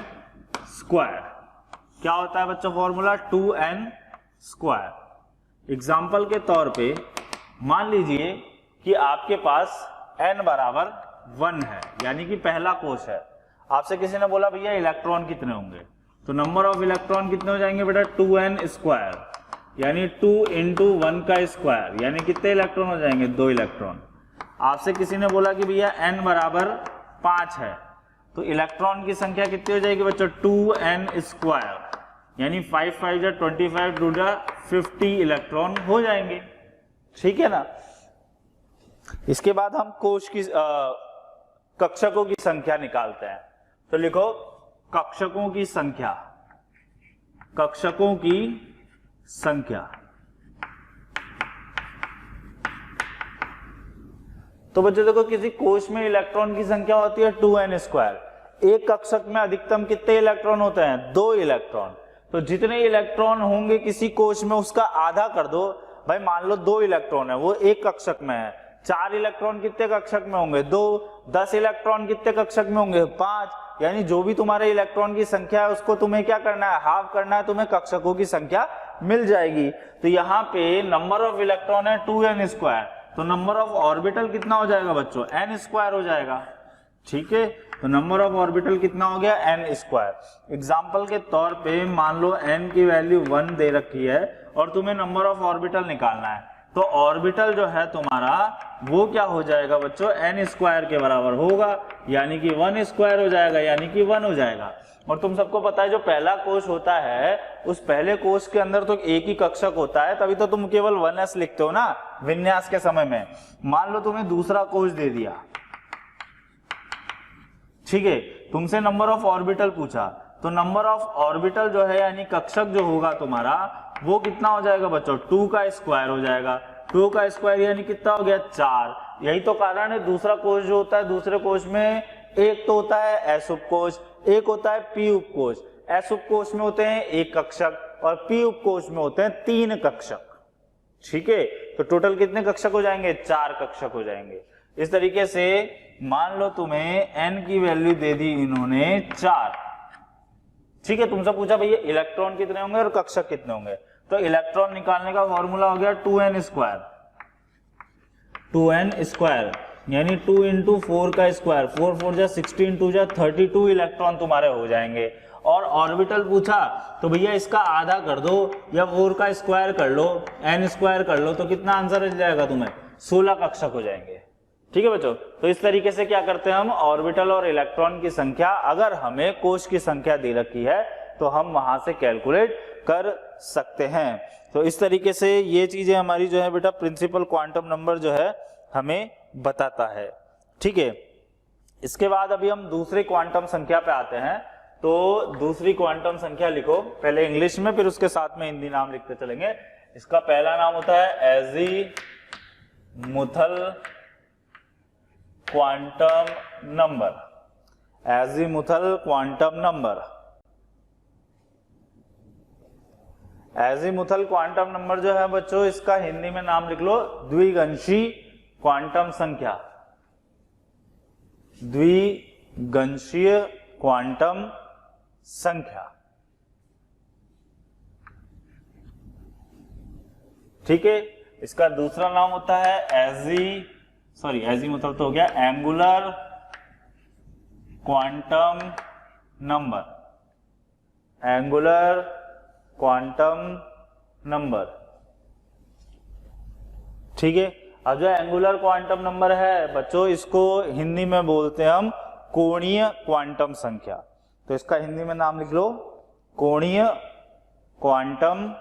स्क्वायर। क्या होता है बच्चों फॉर्मूला, 2n स्क्वायर। एग्जाम्पल के तौर पे मान लीजिए कि आपके पास n बराबर 1 है, यानी कि पहला कोश है। आपसे किसी ने बोला भैया इलेक्ट्रॉन कितने होंगे, तो नंबर ऑफ इलेक्ट्रॉन कितने हो जाएंगे बेटा, 2n स्क्वायर, यानी 2 इंटू 1 का स्क्वायर, यानी कितने इलेक्ट्रॉन हो जाएंगे, 2 इलेक्ट्रॉन। आपसे किसी ने बोला कि भैया n बराबर 5 है, तो इलेक्ट्रॉन की संख्या कितनी हो जाएगी बच्चों, 2n स्क्वायर, यानी 5 5 जा 25 2 जा 50 इलेक्ट्रॉन हो जाएंगे। ठीक है ना। इसके बाद हम कोश की कक्षकों की संख्या निकालते हैं। तो लिखो कक्षकों की संख्या, कक्षकों की संख्या। तो बच्चों देखो किसी कोश में इलेक्ट्रॉन की संख्या होती है 2n स्क्वायर। एक कक्षक में अधिकतम कितने इलेक्ट्रॉन होते हैं, 2 इलेक्ट्रॉन। तो जितने इलेक्ट्रॉन होंगे किसी कोश में उसका आधा कर दो। भाई मान लो 2 इलेक्ट्रॉन है, वो एक कक्षक में है। 4 इलेक्ट्रॉन कितने कक्षक में होंगे, 2। 10 इलेक्ट्रॉन कितने कक्षक में होंगे, 5। यानी जो भी तुम्हारे इलेक्ट्रॉन की संख्या है उसको तुम्हें क्या करना है, हाफ करना है, तुम्हें कक्षकों की संख्या मिल जाएगी। तो यहाँ पे नंबर ऑफ इलेक्ट्रॉन है 2n स्क्वायर, तो नंबर ऑफ ऑर्बिटल कितना हो जाएगा बच्चों, n स्क्वायर हो जाएगा। ठीक है, तो नंबर ऑफ ऑर्बिटल कितना हो गया, n स्क्वायर। एग्जाम्पल के तौर पे मान लो n की वैल्यू 1 दे रखी है और तुम्हें नंबर ऑफ ऑर्बिटल निकालना है, तो ऑर्बिटल जो है तुम्हारा वो क्या हो जाएगा बच्चों, n स्क्वायर के बराबर होगा, यानी कि 1 स्क्वायर हो जाएगा, यानी कि 1 हो जाएगा। और तुम सबको पता है जो पहला कोश होता है उस पहले कोश के अंदर तो एक ही कक्षक होता है, तभी तो तुम केवल 1s लिखते हो ना विन्यास के समय में। मान लो तुम्हें दूसरा कोश दे दिया, ठीक है, तुमसे नंबर ऑफ ऑर्बिटल पूछा, तो नंबर ऑफ ऑर्बिटल जो है यानी कक्षक जो होगा तुम्हारा वो कितना हो जाएगा बच्चों, 2 का स्क्वायर हो जाएगा। 2 का स्क्वायर यानी कितना हो गया, 4। यही तो कारण है दूसरा कोश जो होता है, दूसरे कोश में एक तो होता है s उपकोश, एक होता है p उपकोश। s उपकोश में होते हैं एक कक्षक और p उपकोश में होते हैं 3 कक्षक। ठीक है, तो टोटल कितने कक्षक हो जाएंगे, 4 कक्षक हो जाएंगे। इस तरीके से मान लो तुम्हें n की वैल्यू दे दी इन्होंने 4। ठीक है, तुमसे पूछा भैया इलेक्ट्रॉन कितने होंगे और कक्षक कितने होंगे, तो इलेक्ट्रॉन निकालने का फॉर्मूला हो गया 2n स्क्वायर। 2n स्क्वायर यानी 2 इंटू 4 का स्क्वायर, 4 4 जा 16 2 जा 32 इलेक्ट्रॉन तुम्हारे हो जाएंगे। और ऑर्बिटल पूछा तो भैया इसका आधा कर दो या 4 का स्क्वायर कर लो, n स्क्वायर कर लो, तो कितना आंसर मिल जाएगा तुम्हें, 16 कक्षक हो जाएंगे। ठीक है बच्चों, तो इस तरीके से क्या करते हैं हम, ऑर्बिटल और इलेक्ट्रॉन की संख्या अगर हमें कोश की संख्या दे रखी है तो हम वहां से कैलकुलेट कर सकते हैं। तो इस तरीके से ये चीजें हमारी जो है बेटा प्रिंसिपल क्वांटम नंबर जो है हमें बताता है। ठीक है, इसके बाद अभी हम दूसरी क्वांटम संख्या पे आते हैं। तो दूसरी क्वांटम संख्या लिखो, पहले इंग्लिश में फिर उसके साथ में हिंदी नाम लिखते चलेंगे। इसका पहला नाम होता है azimuthal quantum number. Azimuthal quantum number, azimuthal quantum number जो है बच्चों इसका हिंदी में नाम लिख लो द्विगंशी क्वांटम संख्या। द्विगंशीय क्वांटम संख्या। ठीक है, इसका दूसरा नाम होता है एजीमुथल तो हो गया, angular quantum number. Angular quantum number. ठीक है, अब जो एंगुलर क्वांटम नंबर है बच्चों इसको हिंदी में बोलते हैं हम कोणीय क्वांटम संख्या। तो इसका हिंदी में नाम लिख लो कोणीय क्वांटम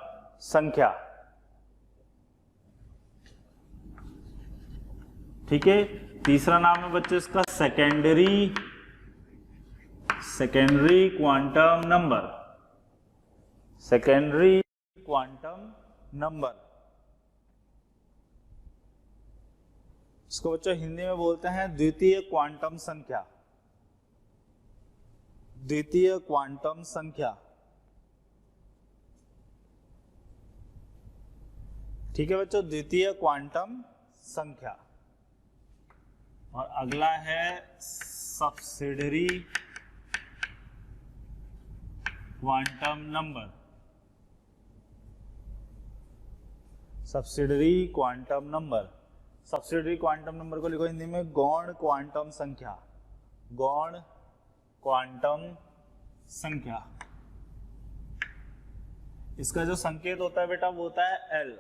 संख्या। ठीक है, तीसरा नाम है बच्चों इसका secondary quantum number. Secondary quantum number, इसको बच्चों हिंदी में बोलते हैं द्वितीय क्वांटम संख्या। द्वितीय क्वांटम संख्या। ठीक है बच्चों, द्वितीय क्वांटम संख्या। और अगला है subsidiary quantum number. Subsidiary quantum number, subsidiary quantum number को लिखो हिंदी में गौण क्वांटम संख्या, गौण क्वांटम संख्या। इसका जो संकेत होता है बेटा वो होता है L,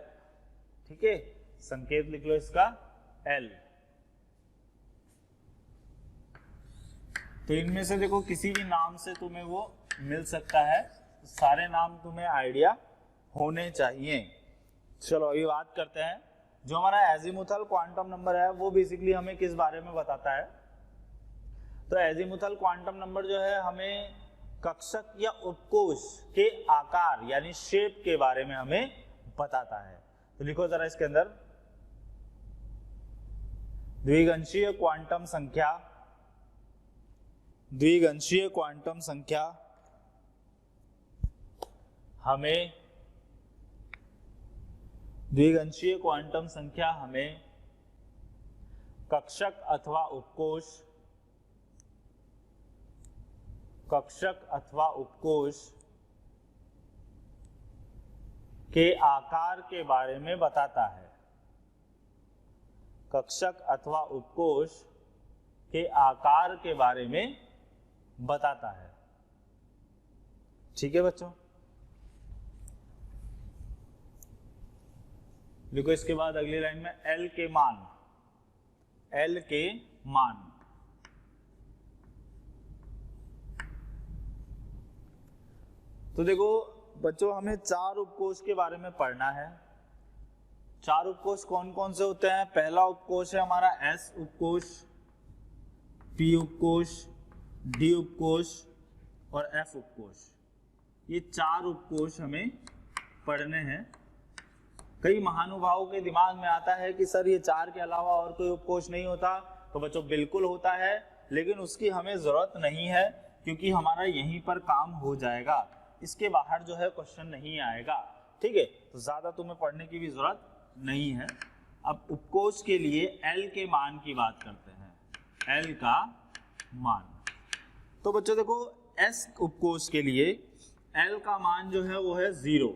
ठीक है, संकेत लिख लो इसका L। तो इनमें से देखो किसी भी नाम से तुम्हें वो मिल सकता है, सारे नाम तुम्हें आइडिया होने चाहिए। चलो अभी बात करते हैं, जो हमारा एजीमुथल क्वांटम नंबर है वो बेसिकली हमें किस बारे में बताता है। तो एजीमुथल क्वांटम नंबर जो है हमें कक्षक या उपकोश के आकार यानी शेप के बारे में हमें बताता है। तो लिखो जरा इसके अंदर, द्विगंशीय क्वांटम संख्या, द्विगंशीय क्वांटम संख्या हमें, द्विगंशीय क्वांटम संख्या हमें कक्षक अथवा उपकोश, कक्षक अथवा उपकोश के आकार के बारे में बताता है, कक्षक अथवा उपकोश के आकार के बारे में बताता है। ठीक है बच्चों, देखो इसके बाद अगली लाइन में L के मान, L के मान। तो देखो बच्चों हमें चार उपकोश के बारे में पढ़ना है। चार उपकोश कौन कौन से होते हैं? पहला उपकोश है हमारा S उपकोश, P उपकोश, D उपकोश और F उपकोश। ये चार उपकोश हमें पढ़ने हैं। कई महानुभावों के दिमाग में आता है कि सर ये चार के अलावा और कोई उपकोश नहीं होता। तो बच्चों बिल्कुल होता है, लेकिन उसकी हमें जरूरत नहीं है क्योंकि हमारा यहीं पर काम हो जाएगा, इसके बाहर जो है क्वेश्चन नहीं आएगा। ठीक है, तो ज्यादा तुम्हें पढ़ने की भी जरूरत नहीं है। अब उपकोश के लिए L के मान की बात करते हैं, L का मान। तो बच्चों देखो S उपकोश के लिए L का मान जो है वो है 0,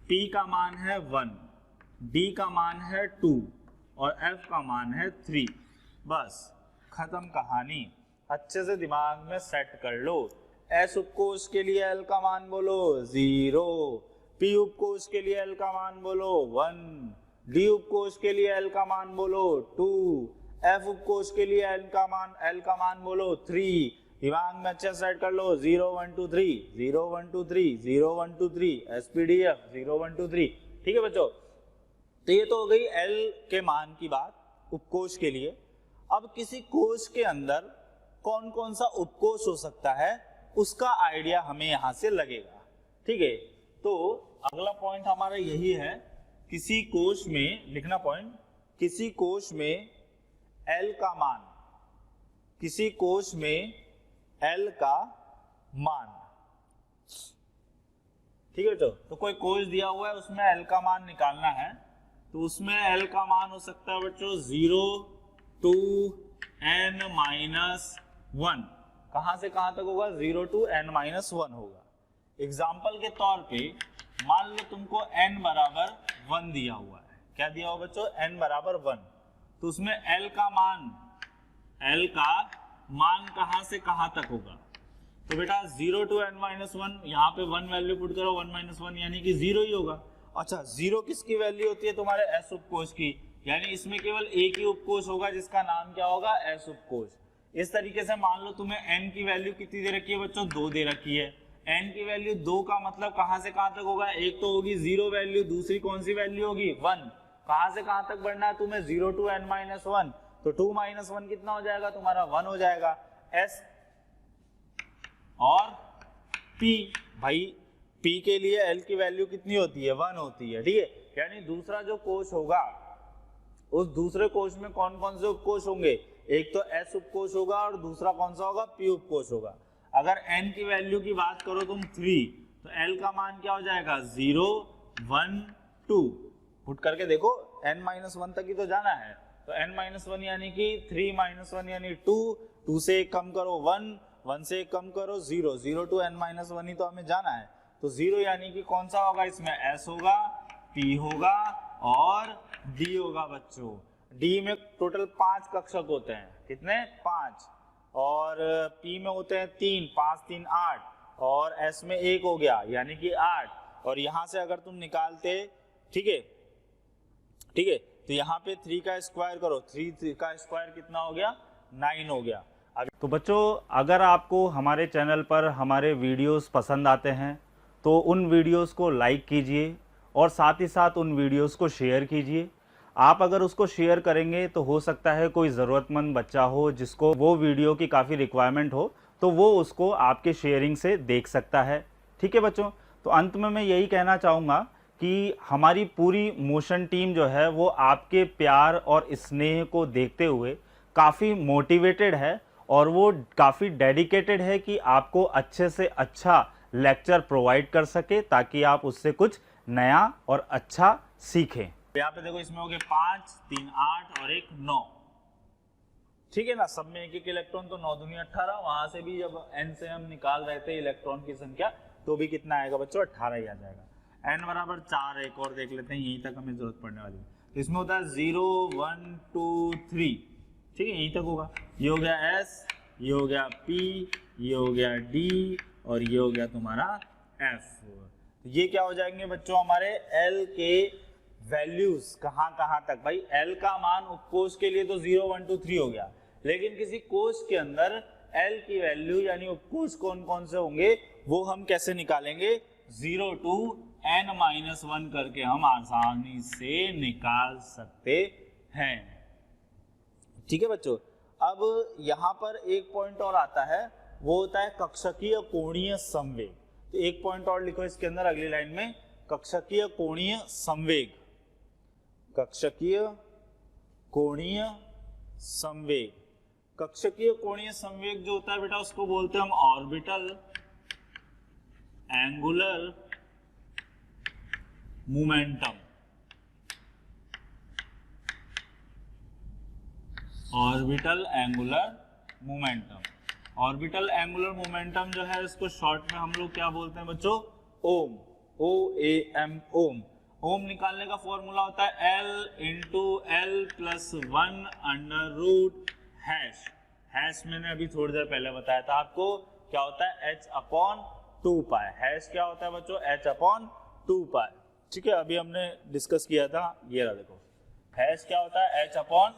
P का मान है 1, D का मान है 2 और F का मान है 3। बस खत्म कहानी, अच्छे से दिमाग में सेट कर लो। S उपकोश के लिए L का मान बोलो 0, P उपकोश के लिए L का मान बोलो 1, D उपकोश के लिए L का मान बोलो 2, F उपकोश के लिए L का मान बोलो 3। दिमाग में अच्छे सेट कर लो, 0 1 2 3, 0 1 2 3, 0 1 2 3, SPDF 0 1 2 3। ठीक है बच्चों, तो ये तो हो गई L के मान की बात उपकोश के लिए। अब किसी कोश के अंदर कौन कौन सा उपकोश हो सकता है उसका आइडिया हमें यहां से लगेगा। ठीक है, तो अगला पॉइंट हमारा यही है, किसी कोश में लिखना पॉइंट, किसी कोश में L का मान, किसी कोश में L का मान। ठीक है, तो कोई कोश दिया हुआ है उसमें L का मान निकालना है, तो उसमें L का मान हो सकता है बच्चों 0 to n-1। कहां से कहां तक होगा? 0 to n-1 होगा। एग्जाम्पल के तौर पे मान लो तुमको n बराबर 1 दिया हुआ है। क्या दिया हुआ बच्चों? n बराबर 1। तो उसमें L का मान कहां से कहां तक होगा? तो बेटा 0 to n-1, यहाँ पे 1 वैल्यू पुट करो, 1 - 1 यानी कि 0 ही होगा। अच्छा, 0 किसकी वैल्यू होती है? तुम्हारे S उपकोश की, यानी इसमें केवल एक ही उपकोश होगा जिसका नाम क्या होगा? S उपकोश। इस तरीके से मान लो तुम्हें n की वैल्यू कितनी दे रखी है बच्चों? 2 दे रखी है। n की वैल्यू 2 का मतलब कहां से कहां तक होगा? एक तो होगी 0 वैल्यू, दूसरी कौन सी वैल्यू होगी? 1। कहां से कहां तक बढ़ना है तुम्हें? 0 to n-1। तो 2 - 1 कितना हो जाएगा? तुम्हारा 1 हो जाएगा। S और P, भाई P के लिए L की वैल्यू कितनी होती है? 1 होती है। ठीक है, यानी दूसरा जो कोश होगा उस दूसरे कोश में कौन कौन से उपकोश होंगे? एक तो S उपकोश होगा और दूसरा कौन सा होगा? P उपकोश होगा। अगर n की वैल्यू की बात करो तुम 3, तो L का मान क्या हो जाएगा? 0 1 2। पुट करके देखो, n-1 तक ही तो जाना है। तो n-1 यानी कि 3-1 यानी 2, 2 से 1 कम करो 1, 1 से 1 कम करो 0, 0 to n-1 ही तो हमें जाना है। तो 0 यानी कि कौन सा होगा इसमें, s होगा, p होगा और d होगा बच्चों। d में टोटल 5 कक्षक होते हैं, कितने, 5, और p में होते हैं 3, 5 3 8, और s में 1 हो गया यानी कि 8, और यहां से अगर तुम निकालते, ठीक है, ठीक है, तो यहाँ पे 3 का स्क्वायर करो, 3 का स्क्वायर कितना हो गया, 9 हो गया। तो बच्चों अगर आपको हमारे चैनल पर हमारे वीडियोस पसंद आते हैं तो उन वीडियोस को लाइक कीजिए और साथ ही साथ उन वीडियोस को शेयर कीजिए। आप अगर उसको शेयर करेंगे तो हो सकता है कोई ज़रूरतमंद बच्चा हो जिसको वो वीडियो की काफ़ी रिक्वायरमेंट हो, तो वो उसको आपके शेयरिंग से देख सकता है। ठीक है बच्चों, तो अंत में मैं यही कहना चाहूँगा कि हमारी पूरी मोशन टीम जो है वो आपके प्यार और स्नेह को देखते हुए काफ़ी मोटिवेटेड है और वो काफ़ी डेडिकेटेड है कि आपको अच्छे से अच्छा लेक्चर प्रोवाइड कर सके ताकि आप उससे कुछ नया और अच्छा सीखें। यहाँ पे देखो इसमें हो गए 5, 3 8 और 1 9, ठीक है ना, सब में एक एक इलेक्ट्रॉन, तो 9 दूनी 18। वहां से भी जब n से हम निकाल रहे थे इलेक्ट्रॉन की संख्या तो भी कितना आएगा बच्चों, 18 ही आ जाएगा। n बराबर 4, एक और देख लेते हैं, यहीं तक हमें जरूरत पड़ने वाली है। तो इसमें होता है 0 1 2 3, ठीक है, यहीं तक होगा। ये हो गया s, ये हो गया p, ये हो गया d और ये हो गया तुम्हारा f। ये क्या हो जाएंगे बच्चों हमारे l के वैल्यूज, कहां कहां तक, भाई l का मान उपकोष के लिए तो 0 1 2 3 हो गया, लेकिन किसी कोष के अंदर l की वैल्यू यानी उपकोष कौन कौन से होंगे वो हम कैसे निकालेंगे, 0 to n-1 करके हम आसानी से निकाल सकते हैं। ठीक है बच्चों, अब यहां पर एक पॉइंट और आता है, वो होता है कक्षकीय कोणीय संवेग। तो एक पॉइंट और लिखो इसके अंदर अगली लाइन में, कक्षकीय कोणीय संवेग, कक्षकीय कोणीय संवेग। कक्षकीय कोणीय संवेग जो होता है बेटा उसको बोलते हैं हम orbital angular momentum. Orbital angular momentum, orbital angular momentum जो है इसको शॉर्ट में हम लोग क्या बोलते हैं बच्चों, ओम, OAM, ओम। ओम निकालने का फॉर्मूला होता है L into L plus 1 under root hash. Hash मैंने अभी थोड़ी देर पहले बताया था आपको, क्या होता है h अपॉन 2 पाई। हैश क्या होता है बच्चों, h अपॉन 2 पाई। ठीक है, अभी हमने डिस्कस किया था, ये रहा देखो, हैश क्या होता है, h अपॉन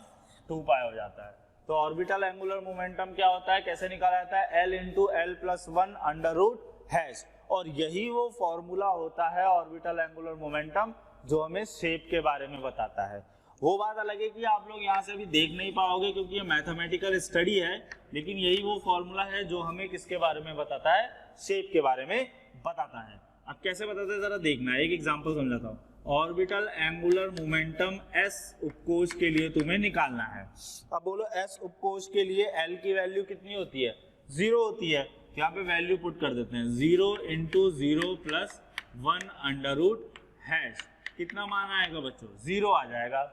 2 पाई हो जाता है। तो ऑर्बिटल एंगुलर मोमेंटम क्या होता है, कैसे निकाला जाता है, L into L plus 1 under root hash. और यही वो फॉर्मूला होता है ऑर्बिटल एंगुलर मोमेंटम जो हमें शेप के बारे में बताता है। वो बात अलग है कि आप लोग यहाँ से अभी देख नहीं पाओगे क्योंकि ये मैथमेटिकल स्टडी है, लेकिन यही वो फॉर्मूला है जो हमें किसके बारे में बताता है, शेप के बारे में बताता है। अब कैसे बताता है जरा देखना, एक एग्जांपल समझाता हूँ। ऑर्बिटल एंगुलर मोमेंटम s उपकोष के लिए तुम्हें निकालना है। अब बोलो s उपकोष के लिए l की वैल्यू कितनी होती है, 0 होती है। यहाँ पे वैल्यू पुट कर देते हैं, 0 into 0 plus 1 under root hash. कितना मान आएगा बच्चों, 0 आ जाएगा।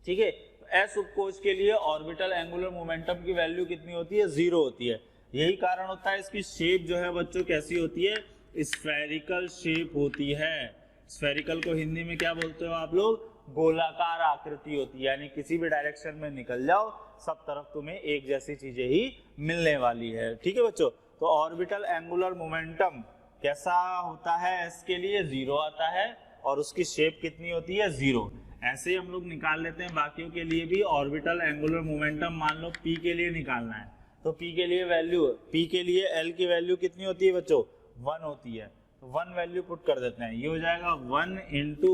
ठीक है, तो s उपकोष के लिए ऑर्बिटल एंगुलर मोमेंटम की वैल्यू कितनी होती है, 0 होती है। यही कारण होता है इसकी शेप जो है बच्चों कैसी होती है, स्फेरिकल शेप होती है। स्फेरिकल को हिंदी में क्या बोलते हो आप लोग, गोलाकार आकृति होती है, यानी किसी भी डायरेक्शन में निकल जाओ सब तरफ तुम्हें एक जैसी चीजें ही मिलने वाली है। ठीक है बच्चों, तो ऑर्बिटल एंगुलर मोमेंटम कैसा होता है, s के लिए 0 आता है और उसकी शेप कितनी होती है, 0। ऐसे ही हम लोग निकाल लेते हैं बाकियों के लिए भी। ऑर्बिटल एंगुलर मोमेंटम मान लो p के लिए निकालना है, तो p के लिए वैल्यू, p के लिए l की वैल्यू कितनी होती है बच्चों, 1 होती है। तो 1 वैल्यू पुट कर देते हैं, ये हो जाएगा 1 into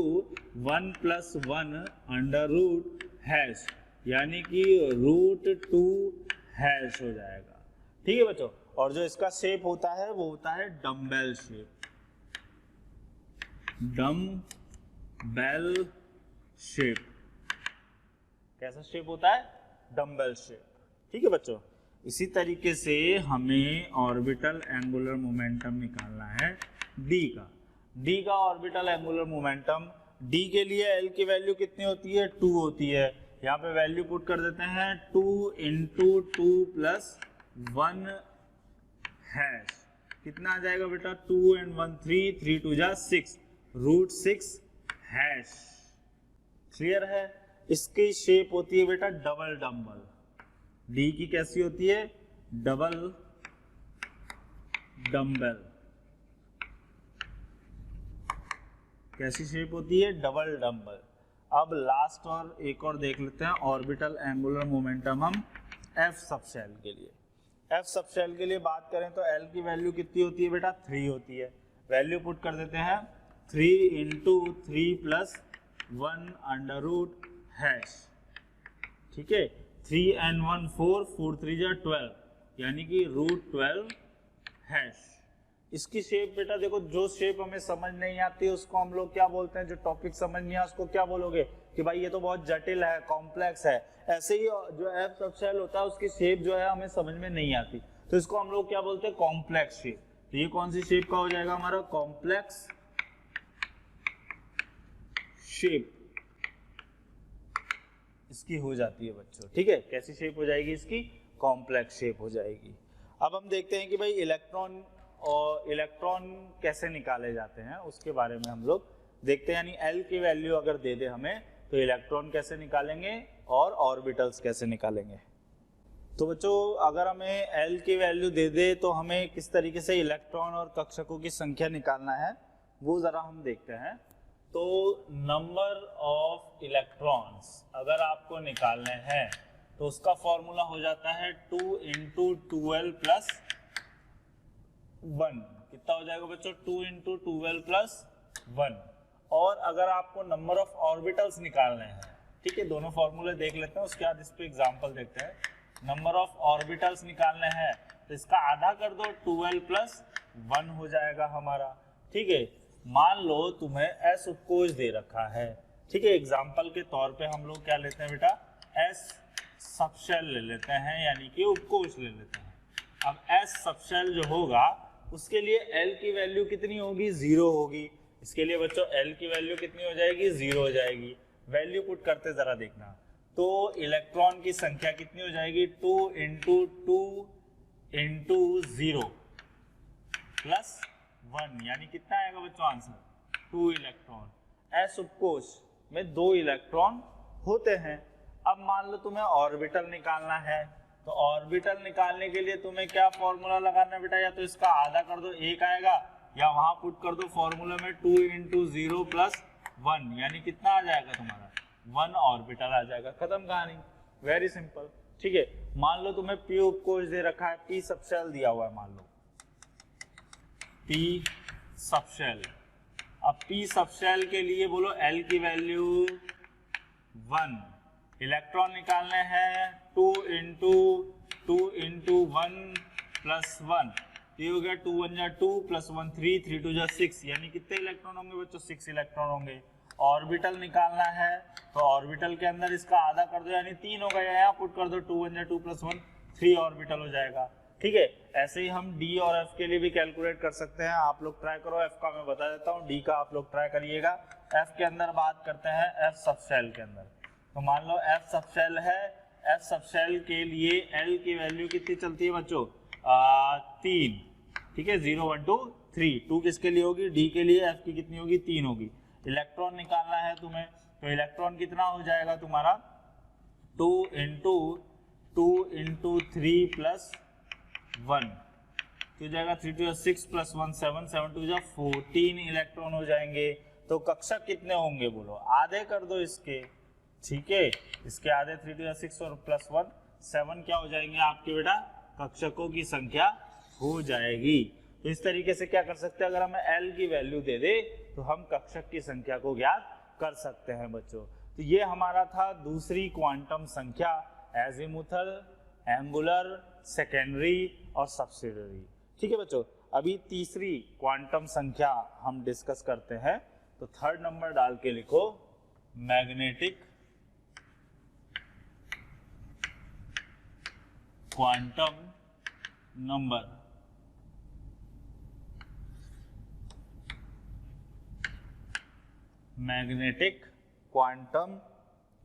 1 plus 1 under root hash, यानी कि रूट 2 हैश हो जाएगा। ठीक है बच्चों, और जो इसका शेप होता है वो होता है डम्बेल शेप, डम्बेल शेप। कैसा शेप होता है, डम्बेल शेप। ठीक है बच्चों, इसी तरीके से हमें ऑर्बिटल एंगुलर मोमेंटम निकालना है d का। d का ऑर्बिटल एंगुलर मोमेंटम, d के लिए l की वैल्यू कितनी होती है, 2 होती है, यहाँ पे वैल्यू पुट कर देते हैं 2 इंटू 2 प्लस 1 हैश, कितना आ जाएगा बेटा 2 and 1 3, 3 2 जा 6, रूट 6 हैश। क्लियर है। इसकी शेप होती है बेटा डबल डम्बल, डी की कैसी होती है डबल डम्बल, कैसी शेप होती है डबल डम्बल। अब लास्ट और एक और देख लेते हैं ऑर्बिटल एंगुलर मोमेंटम हम एफ सबशेल के लिए। एफ सबशेल के लिए बात करें तो एल की वैल्यू कितनी होती है बेटा 3 होती है। वैल्यू पुट कर देते हैं 3 into 3 plus 1 under root hash, ठीक है 3 and 1 4, 4 3 जा 12, यानी कि रूट 12 हैश। इसकी शेप बेटा देखो, जो शेप हमें समझ नहीं आती उसको हम लोग क्या बोलते हैं, जो टॉपिक समझ नहीं है उसको क्या बोलोगे कि भाई ये तो बहुत जटिल है, कॉम्प्लेक्स है। ऐसे ही जो एफ सबशेल होता है उसकी शेप जो है हमें समझ में नहीं आती, तो इसको हम लोग क्या बोलते हैं कॉम्प्लेक्स शेप। तो ये कौन सी शेप का हो जाएगा हमारा कॉम्प्लेक्स शेप इसकी हो जाती है बच्चों, ठीक है। कैसी शेप हो जाएगी इसकी कॉम्प्लेक्स शेप हो जाएगी। अब हम देखते हैं कि भाई इलेक्ट्रॉन कैसे निकाले जाते हैं उसके बारे में हम लोग देखते हैं, यानी एल की वैल्यू अगर दे दे हमें तो इलेक्ट्रॉन कैसे निकालेंगे और ऑर्बिटल्स कैसे निकालेंगे। तो बच्चों अगर हमें एल की वैल्यू दे दे तो हमें किस तरीके से इलेक्ट्रॉन और कक्षकों की संख्या निकालना है वो जरा हम देखते हैं। तो नंबर ऑफ इलेक्ट्रॉन्स अगर आपको निकालने हैं तो उसका फॉर्मूला हो जाता है 2 इंटू 12 प्लस 1, कितना हो जाएगा बच्चों 2 इंटू 12 प्लस 1। और अगर आपको नंबर ऑफ ऑर्बिटल्स निकालने हैं, ठीक है, दोनों फॉर्मूले देख लेते हैं उसके बाद इस पे एग्जांपल देखते हैं। नंबर ऑफ ऑर्बिटल्स निकालने हैं तो इसका आधा कर दो 12 प्लस 1 हो जाएगा हमारा, ठीक है। मान लो तुम्हें एस उपकोष दे रखा है, ठीक है, एग्जाम्पल के तौर पे हम लोग क्या लेते हैं बेटा एस सबशेल ले लेते हैं, यानी कि उपकोष ले लेते हैं। अब एस सबशेल जो होगा उसके लिए एल की वैल्यू कितनी होगी 0 होगी। इसके लिए बच्चों एल की वैल्यू कितनी हो जाएगी 0 हो जाएगी। वैल्यू पुट करते जरा देखना, तो इलेक्ट्रॉन की संख्या कितनी हो जाएगी 2 इंटू 2 इंटू 0 प्लस 1, यानी कितना आएगा बच्चों आंसर 2 इलेक्ट्रॉन। एस उपकोष में 2 इलेक्ट्रॉन होते हैं। अब मान लो तुम्हें ऑर्बिटल निकालना है, तो ऑर्बिटल निकालने के लिए तुम्हें क्या फॉर्मूला लगाना है बेटा, या तो इसका आधा कर दो 1 आएगा, या वहां पुट कर दो फॉर्मूला में 2 इंटू 0 प्लस 1, यानी कितना आ जाएगा तुम्हारा 1 ऑर्बिटल आ जाएगा। खत्म कहानी, वेरी सिंपल, ठीक है। मान लो तुम्हें पी उपकोष दे रखा है, पी सबशेल दिया हुआ है, मान लो पी सबशेल। अब पी सबशेल के लिए बोलो एल की वैल्यू 1, इलेक्ट्रॉन निकालने हैं 2 इंटू 1 प्लस 1, ये हो गया 2 1 जा 2 प्लस 1 3, 3 2 जा 6, यानी कितने इलेक्ट्रॉन होंगे बच्चों 6 इलेक्ट्रॉन होंगे। ऑर्बिटल निकालना है तो ऑर्बिटल के अंदर इसका आधा कर दो, यानी 3 हो गया, यहाँ पुट कर दो 2 1 जा 2 प्लस 1 3 ऑर्बिटल हो जाएगा, ठीक है। ऐसे ही हम डी और एफ के लिए भी कैलकुलेट कर सकते हैं। आप लोग ट्राई करो, एफ का मैं बता देता हूँ, डी का आप लोग ट्राई करिएगा। एफ के अंदर बात करते हैं एफ सबशेल के अंदर, तो मान लो एफ सबशेल है, एफ सबशेल के लिए एल की वैल्यू कितनी चलती है बच्चों 3, ठीक है 0 1 2 3, 2 किसके लिए होगी डी के लिए, एफ की कितनी होगी 3 होगी। इलेक्ट्रॉन निकालना है तुम्हें, तो इलेक्ट्रॉन कितना हो जाएगा तुम्हारा 2 इंटू 3 प्लस 1, तो जाएगा 3 2 6 प्लस 1 7, 7 2 जा 14 इलेक्ट्रॉन हो जाएंगे। तो कक्षक कितने होंगे बोलो, आधे कर दो इसके, ठीक है, इसके आधे 3 2 6 और प्लस 1 7 क्या हो जाएंगे आपके बेटा कक्षकों की संख्या हो जाएगी। तो इस तरीके से क्या कर सकते हैं, अगर हमें एल की वैल्यू दे दे तो हम कक्षक की संख्या को ज्ञात कर सकते हैं बच्चों। तो ये हमारा था दूसरी क्वांटम संख्या, एजीमुथल, एंगुलर, सेकेंडरी और सब्सिडियरी, ठीक है बच्चों। अभी तीसरी क्वांटम संख्या हम डिस्कस करते हैं, तो थर्ड नंबर डाल के लिखो magnetic quantum number. Magnetic quantum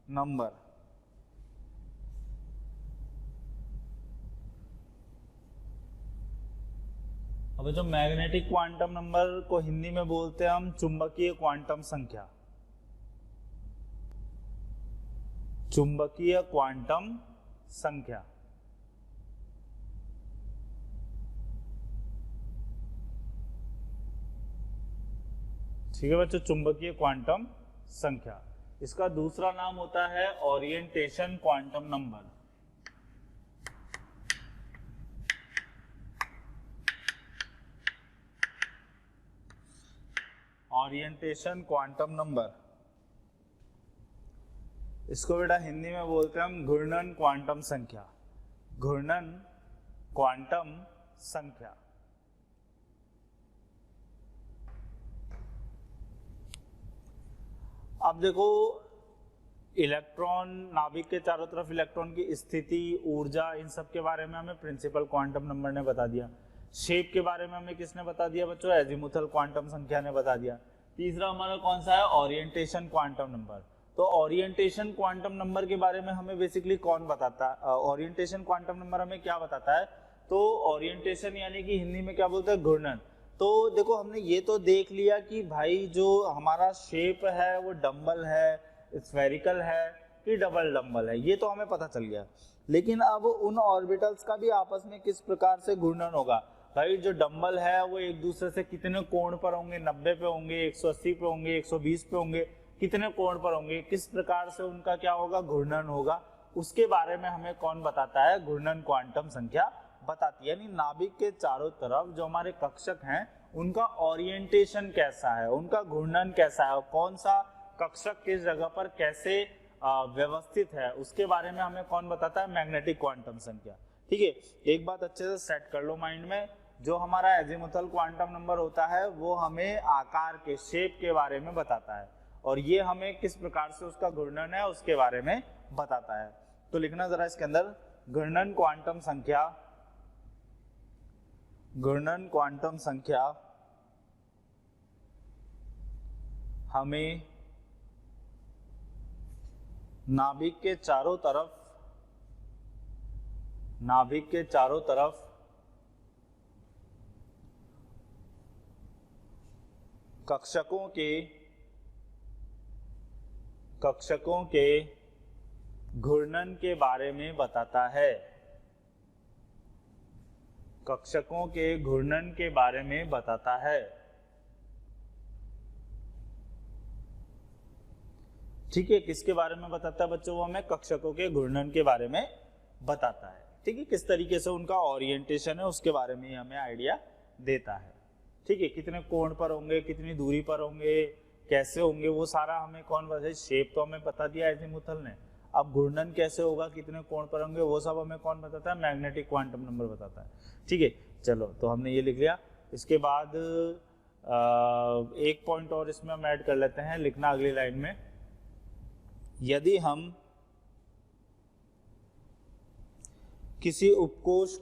number, अब जो मैग्नेटिक क्वांटम नंबर को हिंदी में बोलते हैं हम चुंबकीय क्वांटम संख्या। चुंबकीय क्वांटम संख्या। ठीक है बच्चों, चुंबकीय क्वांटम संख्या। इसका दूसरा नाम होता है orientation quantum number. Orientation quantum number, इसको बेटा हिंदी में बोलते हैं हम घूर्णन क्वांटम संख्या। घूर्णन क्वांटम संख्या। अब देखो, इलेक्ट्रॉन, नाभिक के चारों तरफ इलेक्ट्रॉन की स्थिति, ऊर्जा, इन सब के बारे में हमें प्रिंसिपल क्वांटम नंबर ने बता दिया। शेप के बारे में हमें किसने बता दिया बच्चों? एजीमुथल क्वांटम संख्या ने बता दिया। तीसरा हमारा कौन सा है? Orientation quantum number. तो ओरिएंटेशन क्वांटम नंबर के बारे में हमें बेसिकली कौन बताता है? ओरिएंटेशन क्वांटम नंबर हमें क्या बताता है? तो ओरिएंटेशन यानी कि हिंदी में क्या बोलते हैं? घूर्णन। तो देखो, हमने ये तो देख लिया कि भाई जो हमारा शेप है वो डंबल है, स्फेरिकल है कि डबल डंबल है, ये तो हमें पता चल गया। लेकिन अब उन ऑर्बिटल्स का भी आपस में किस प्रकार से घूर्णन होगा? भाई जो डंबल है वो एक दूसरे से कितने कोण पर होंगे? 90 पे होंगे, 180 पे होंगे, 120 पे होंगे, कितने कोण पर होंगे? किस प्रकार से उनका क्या होगा? घूर्णन होगा। उसके बारे में हमें कौन बताता है? घूर्णन क्वांटम संख्या बताती है। यानी नाभिक के चारों तरफ जो हमारे कक्षक हैं उनका ओरिएंटेशन कैसा है, उनका घूर्णन कैसा है, कौन सा कक्षक किस जगह पर कैसे व्यवस्थित है, उसके बारे में हमें कौन बताता है? मैग्नेटिक क्वांटम संख्या। ठीक है, एक बात अच्छे से सेट कर लो माइंड में, जो हमारा एजीमुथल क्वांटम नंबर होता है वो हमें आकार के, शेप के बारे में बताता है, और ये हमें किस प्रकार से उसका घूर्णन है उसके बारे में बताता है। तो लिखना जरा इसके अंदर, घूर्णन क्वांटम संख्या। घूर्णन क्वांटम संख्या हमें नाभिक के चारों तरफ, नाभिक के चारों तरफ कक्षकों के घूर्णन के बारे में बताता है। कक्षकों के घूर्णन के बारे में बताता है। ठीक है, किसके बारे में बताता है बच्चों? वो हमें कक्षकों के घूर्णन के बारे में बताता है। ठीक है, किस तरीके से उनका ओरिएंटेशन है उसके बारे में हमें आइडिया देता है। ठीक है, कितने कोण पर होंगे, कितनी दूरी पर होंगे, कैसे होंगे, वो सारा हमें कौन बताए? शेप तो हमें बता दिया एजीमुथल ने। अब घूर्णन कैसे होगा, कितने कोण पर होंगे, वो सब हमें कौन बताता है? मैग्नेटिक क्वांटम नंबर बताता है। ठीक है, चलो तो हमने ये लिख लिया। इसके बाद एक पॉइंट और इसमें हम ऐड कर लेते हैं, लिखना अगली लाइन में, यदि हम किसी उपकोष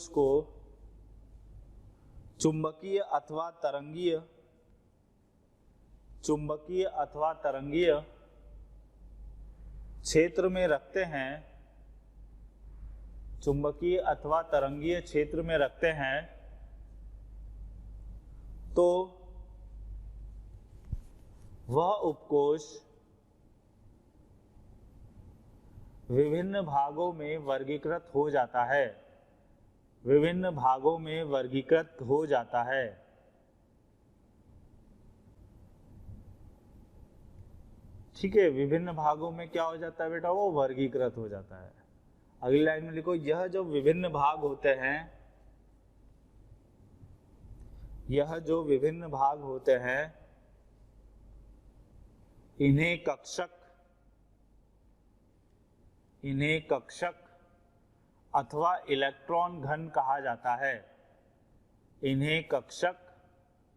को चुंबकीय अथवा तरंगीय क्षेत्र में रखते हैं, चुंबकीय अथवा तरंगीय क्षेत्र में रखते हैं, तो वह उपकोष विभिन्न भागों में वर्गीकृत हो जाता है। विभिन्न भागों में वर्गीकृत हो जाता है। ठीक है, विभिन्न भागों में क्या हो जाता है बेटा? वो वर्गीकृत हो जाता है। अगली लाइन में लिखो, यह जो विभिन्न भाग होते हैं, यह जो विभिन्न भाग होते हैं, इन्हें कक्षक अथवा इलेक्ट्रॉन घन कहा जाता है। इन्हें कक्षक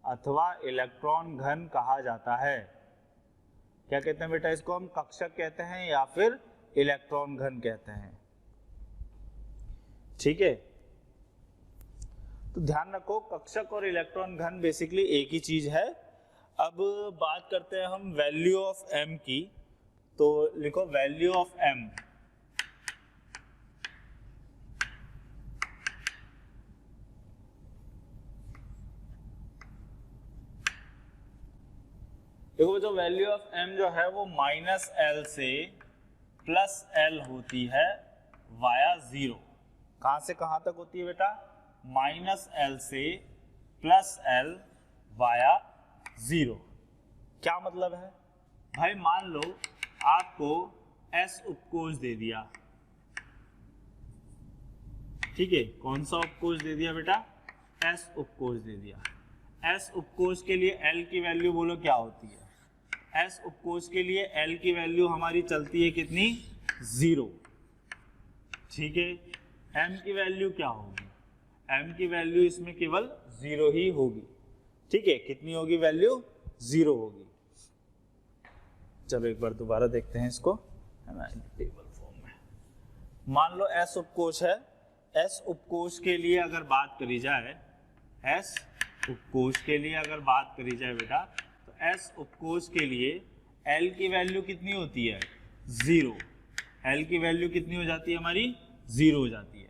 अथवा इलेक्ट्रॉन घन कहा जाता है। क्या कहते हैं बेटा? इसको हम कक्षक कहते हैं या फिर इलेक्ट्रॉन घन कहते हैं। ठीक है, तो ध्यान रखो, कक्षक और इलेक्ट्रॉन घन बेसिकली एक ही चीज है। अब बात करते हैं हम वैल्यू ऑफ एम की। तो लिखो वैल्यू ऑफ एम। देखो जो वैल्यू ऑफ m जो है वो -l से +l होती है वाया 0। कहां से कहां तक होती है बेटा? -l से +l वाया 0। क्या मतलब है भाई? मान लो आपको S उपकोष दे दिया, ठीक है। कौन सा उपकोष दे दिया बेटा? S उपकोष दे दिया। S उपकोष के लिए L की वैल्यू बोलो क्या होती है? S उपकोष के लिए L की वैल्यू हमारी चलती है कितनी? 0, ठीक है। M की वैल्यू क्या होगी? M की वैल्यू इसमें केवल 0 ही होगी, ठीक है। कितनी होगी वैल्यू? 0 होगी। चलो एक बार दोबारा देखते हैं इसको, है ना, टेबल फॉर्म में। मान लो S उपकोष है। S उपकोष के लिए अगर बात करी जाए, S उपकोष के लिए अगर बात करी जाए बेटा, तो S उपकोष के लिए L की वैल्यू कितनी होती है? 0। L की वैल्यू कितनी हो जाती है हमारी? 0 हो जाती है।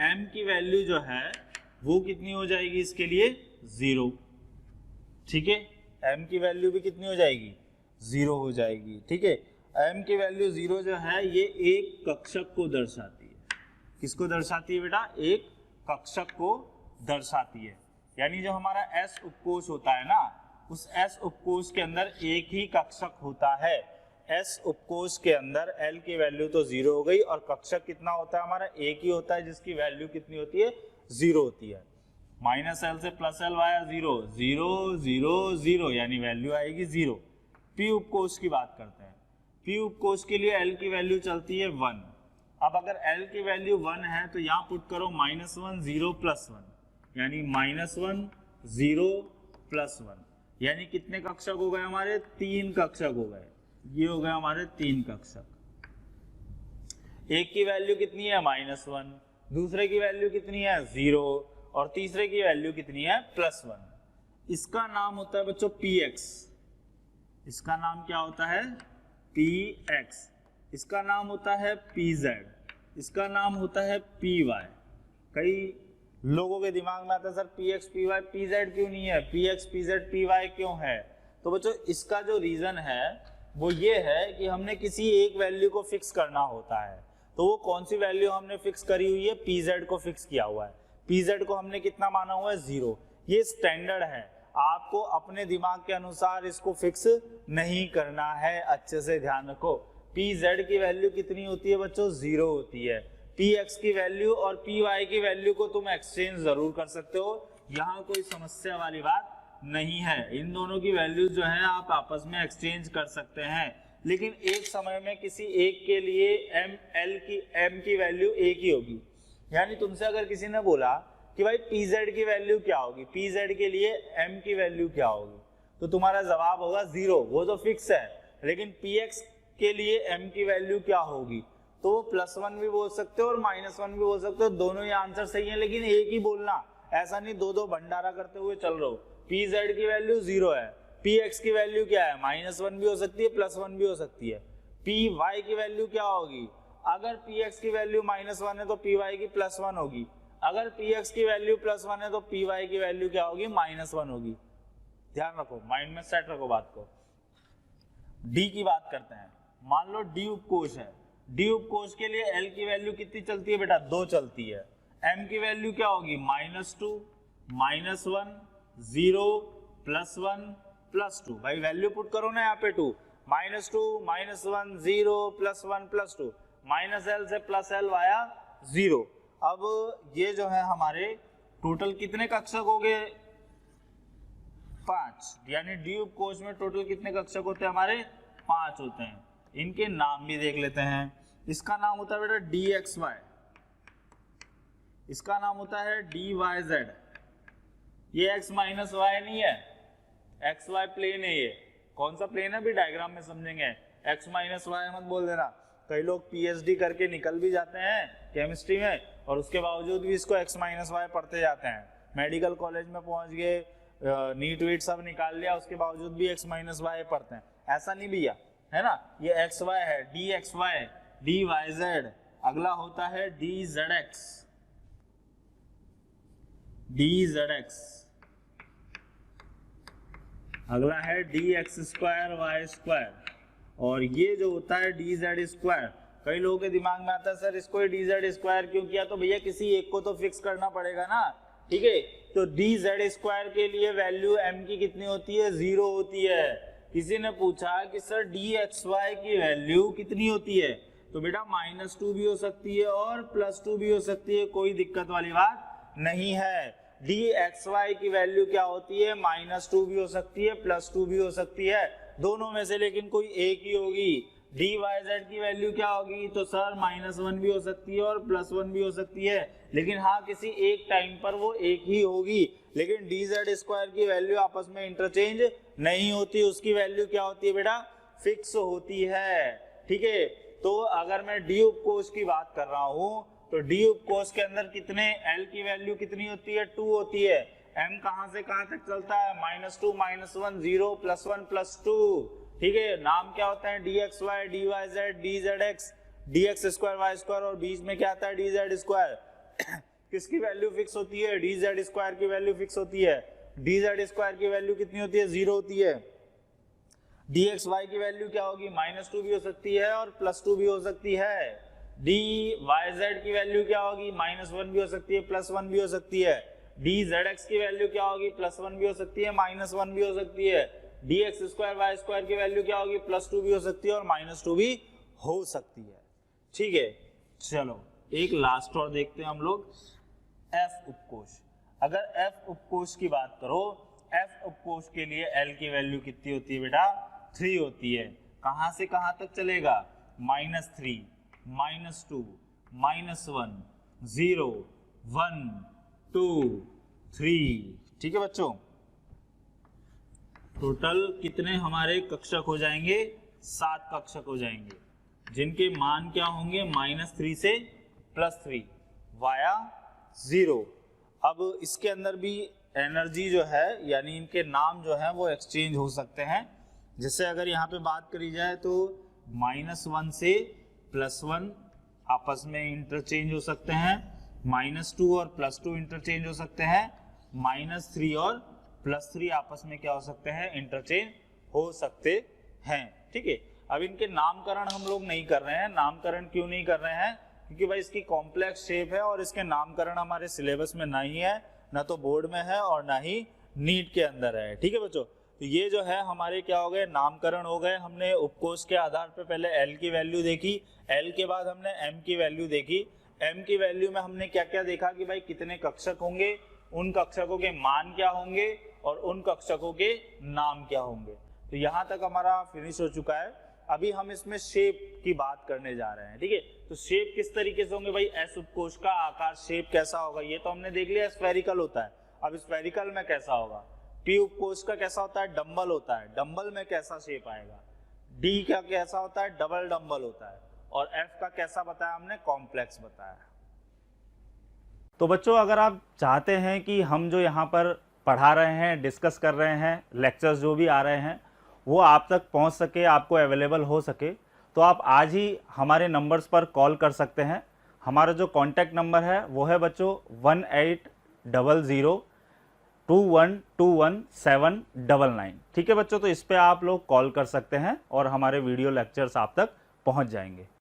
M की वैल्यू जो है वो कितनी हो जाएगी इसके लिए? 0, ठीक है। M की वैल्यू भी कितनी हो जाएगी? 0 हो जाएगी, ठीक है। M की वैल्यू 0 जो है ये एक कक्षक को दर्शाती है। किसको दर्शाती है बेटा? एक कक्षक को दर्शाती है। यानी जो हमारा S उपकोष होता है ना, उस S उपकोष के अंदर एक ही कक्षक होता है। S उपकोष के अंदर L की वैल्यू तो 0 हो गई, और कक्षक कितना होता है हमारा? एक ही होता है, जिसकी वैल्यू कितनी होती है? 0 होती है। -l से +l वाया 0, 0 0 0, यानी वैल्यू आएगी 0। P उपकोष की बात करते हैं। P उपकोष के लिए L की वैल्यू चलती है 1। अब अगर L की वैल्यू 1 है तो यहाँ पुट करो -1 0 +1, यानी -1 0 +1, यानी कितने कक्षक हो गए हमारे? 3 कक्षक हो गए। ये हो गए हमारे 3 कक्षक। एक की वैल्यू कितनी है? -1, दूसरे की वैल्यू कितनी है? 0, और तीसरे की वैल्यू कितनी है? +1। इसका नाम होता है बच्चों px। इसका नाम क्या होता है? px। इसका नाम होता है pz। इसका नाम होता है py। कई लोगों के दिमाग में आता है सर px py pz क्यों नहीं है? px pz py क्यों है? तो बच्चों इसका जो रीजन है वो ये है कि हमने किसी एक वैल्यू को फिक्स करना होता है। तो वो कौन सी वैल्यू हमने फिक्स करी हुई है? pz को फिक्स किया हुआ है। pz को हमने कितना माना हुआ है? 0। ये स्टैंडर्ड है, आपको अपने दिमाग के अनुसार इसको फिक्स नहीं करना है। अच्छे से ध्यान रखो। pz की वैल्यू कितनी होती है बच्चों? 0 होती है। px की वैल्यू और py की वैल्यू को तुम एक्सचेंज जरूर कर सकते हो, यहाँ कोई समस्या वाली बात नहीं है। इन दोनों की वैल्यू जो है आप आपस में एक्सचेंज कर सकते हैं, लेकिन एक समय में किसी एक के लिए m की वैल्यू एक ही होगी। यानी तुमसे अगर किसी ने बोला कि भाई pz की वैल्यू क्या होगी, pz के लिए m की वैल्यू क्या होगी, तो तुम्हारा जवाब होगा 0, वो तो फिक्स है। लेकिन px के लिए m की वैल्यू क्या होगी, तो +1 भी बोल सकते हो और -1 भी बोल सकते हो। दोनों ही आंसर सही है, लेकिन एक ही बोलना, ऐसा नहीं दो दो भंडारा करते हुए चल रहे हो। pz की वैल्यू 0 है, px की वैल्यू क्या है? -1 भी हो सकती है, +1 भी हो सकती है। py की वैल्यू क्या होगी? अगर px की वैल्यू -1 है तो py की +1 होगी। अगर px की वैल्यू +1 है तो py की वैल्यू क्या होगी? -1 होगी। ध्यान रखो, माइंड में सेट रखो बात को। d की बात करते हैं। मान लो d उपकोष है। d उपकोष के लिए l की वैल्यू कितनी चलती है बेटा? 2 चलती है। m की वैल्यू क्या होगी? -2 -1 0 +1 +2। भाई वैल्यू पुट करो ना यहाँ पे 2 -2 -1 0 +1 +2, -l से +l वाया 0। अब ये जो है हमारे टोटल कितने कक्षक हो गए? 5। यानी डी उपकोष में टोटल कितने कक्षक होते हैं हमारे? 5 होते हैं। इनके नाम भी देख लेते हैं। इसका नाम होता है बेटा dxy, इसका नाम होता है dyz। ये x माइनस वाई नहीं है, एक्स वाई प्लेन है। ये कौन सा प्लेन है भी डायग्राम में समझेंगे। x माइनस वाई मत बोल देना। कई लोग पीएचडी करके निकल भी जाते हैं केमिस्ट्री में, और उसके बावजूद भी इसको x माइनस वाई पढ़ते जाते हैं। मेडिकल कॉलेज में पहुंच गए, नीट वीट सब निकाल लिया, उसके बावजूद भी x माइनस वाई पढ़ते हैं। ऐसा नहीं भैया, है ना। ये एक्स वाई है, d x y, d y z. अगला होता है d z x, d z x. अगला है d x square y square, और ये जो होता है डी जेड स्क्वायर। कई लोगों के दिमाग में आता है सर इसको डी जेड स्क्वायर क्यों किया, तो भैया किसी एक को तो फिक्स करना पड़ेगा ना, ठीक है। तो डी जेड स्क्वायर के लिए वैल्यू m की कितनी होती है, 0 होती है। किसी ने पूछा कि सर डी एक्स वाई की वैल्यू कितनी होती है, तो बेटा -2 भी हो सकती है और +2 भी हो सकती है, कोई दिक्कत वाली बात नहीं है। डी एक्स वाई की वैल्यू क्या होती है, -2 भी हो सकती है, +2 भी हो सकती है, दोनों में से लेकिन कोई एक ही होगी। डी वाई जेड की वैल्यू क्या होगी, तो सर -1 भी हो सकती है और +1 भी हो सकती है, लेकिन हाँ किसी एक टाइम पर वो एक ही होगी। लेकिन डी जेड स्क्वायर की वैल्यू आपस में इंटरचेंज नहीं होती, उसकी वैल्यू क्या होती है बेटा, फिक्स होती है, ठीक है। तो अगर मैं डी उपकोष की बात कर रहा हूं तो डी उपकोष के अंदर कितने एल की वैल्यू कितनी होती है, 2 होती है। एम कहां से कहां तक चलता है, -2 -1 0 +1 +2, ठीक है। नाम क्या होता है, d x y d y z d z x d x square y square, और बीच में क्या आता है डी जेड स्क्वायर। किसकी वैल्यू फिक्स होती है, डी जेड स्क्वायर की वैल्यू फिक्स होती है। डी जेड स्क्वायर की वैल्यू कितनी होती है, 0 होती है। डी एक्स वाई की वैल्यू क्या होगी, -2 भी हो सकती है और +2 भी हो सकती है। डी वाई जेड की वैल्यू क्या होगी, -1 भी हो सकती है, +1 भी हो सकती है। डी जेड एक्स की वैल्यू क्या होगी, +1 भी हो सकती है, -1 भी हो सकती है। D x square y square की वैल्यू क्या होगी, +2 भी हो सकती है और -2 भी हो सकती है, ठीक है। चलो एक लास्ट और देखते हैं हम लोग, एफ उपकोष। अगर एफ उपकोष की बात करो, एफ उपकोष के लिए एल की वैल्यू कितनी होती है बेटा, 3 होती है। कहां से कहां तक चलेगा, -3 -2 -1 0 1 2 3, ठीक है बच्चों। टोटल कितने हमारे कक्षक हो जाएंगे, 7 कक्षक हो जाएंगे, जिनके मान क्या होंगे, -3 से +3 वाया 0। अब इसके अंदर भी एनर्जी जो है यानी इनके नाम जो है वो एक्सचेंज हो सकते हैं। जैसे अगर यहाँ पे बात करी जाए तो -1 से +1 आपस में इंटरचेंज हो सकते हैं, -2 और +2 इंटरचेंज हो सकते हैं, -3 और +3 आपस में क्या हो सकते हैं, इंटरचेंज हो सकते हैं, ठीक है। अब इनके नामकरण हम लोग नहीं कर रहे हैं। नामकरण क्यों नहीं कर रहे हैं, क्योंकि भाई इसकी कॉम्प्लेक्स शेप है और इसके नामकरण हमारे सिलेबस में नहीं है, ना तो बोर्ड में है और ना ही नीट के अंदर है, ठीक है बच्चों। तो ये जो है हमारे क्या हो गए, नामकरण हो गए। हमने उपकोष के आधार पे पहले एल की वैल्यू देखी, एल के बाद हमने एम की वैल्यू देखी। एम की वैल्यू में हमने क्या क्या देखा कि भाई कितने कक्षक होंगे, उन कक्षकों के मान क्या होंगे और उन कक्षकों के नाम क्या होंगे। तो यहाँ तक हमारा फिनिश हो चुका है। अभी हम इसमें शेप की बात करने जा रहे हैं, ठीक है। तो शेप किस तरीके से होंगे भाई, एस उपकोष का आकार शेप कैसा होगा, ये तो हमने देख लिया, स्फेरिकल होता है। अब स्फेरिकल में कैसा होगा, पी उपकोष का कैसा होता है, डंबल होता है, डंबल में कैसा शेप आएगा, डी का कैसा होता है, डबल डंबल होता है, और एफ का कैसा बताया हमने, कॉम्प्लेक्स बताया। तो बच्चों अगर आप चाहते हैं कि हम जो यहाँ पर पढ़ा रहे हैं, डिस्कस कर रहे हैं, लेक्चर्स जो भी आ रहे हैं वो आप तक पहुँच सके, आपको अवेलेबल हो सके, तो आप आज ही हमारे नंबर्स पर कॉल कर सकते हैं। हमारा जो कॉन्टैक्ट नंबर है वो है बच्चों 180021217999, ठीक है बच्चों। तो इस पे आप लोग कॉल कर सकते हैं और हमारे वीडियो लेक्चर्स आप तक पहुंच जाएंगे।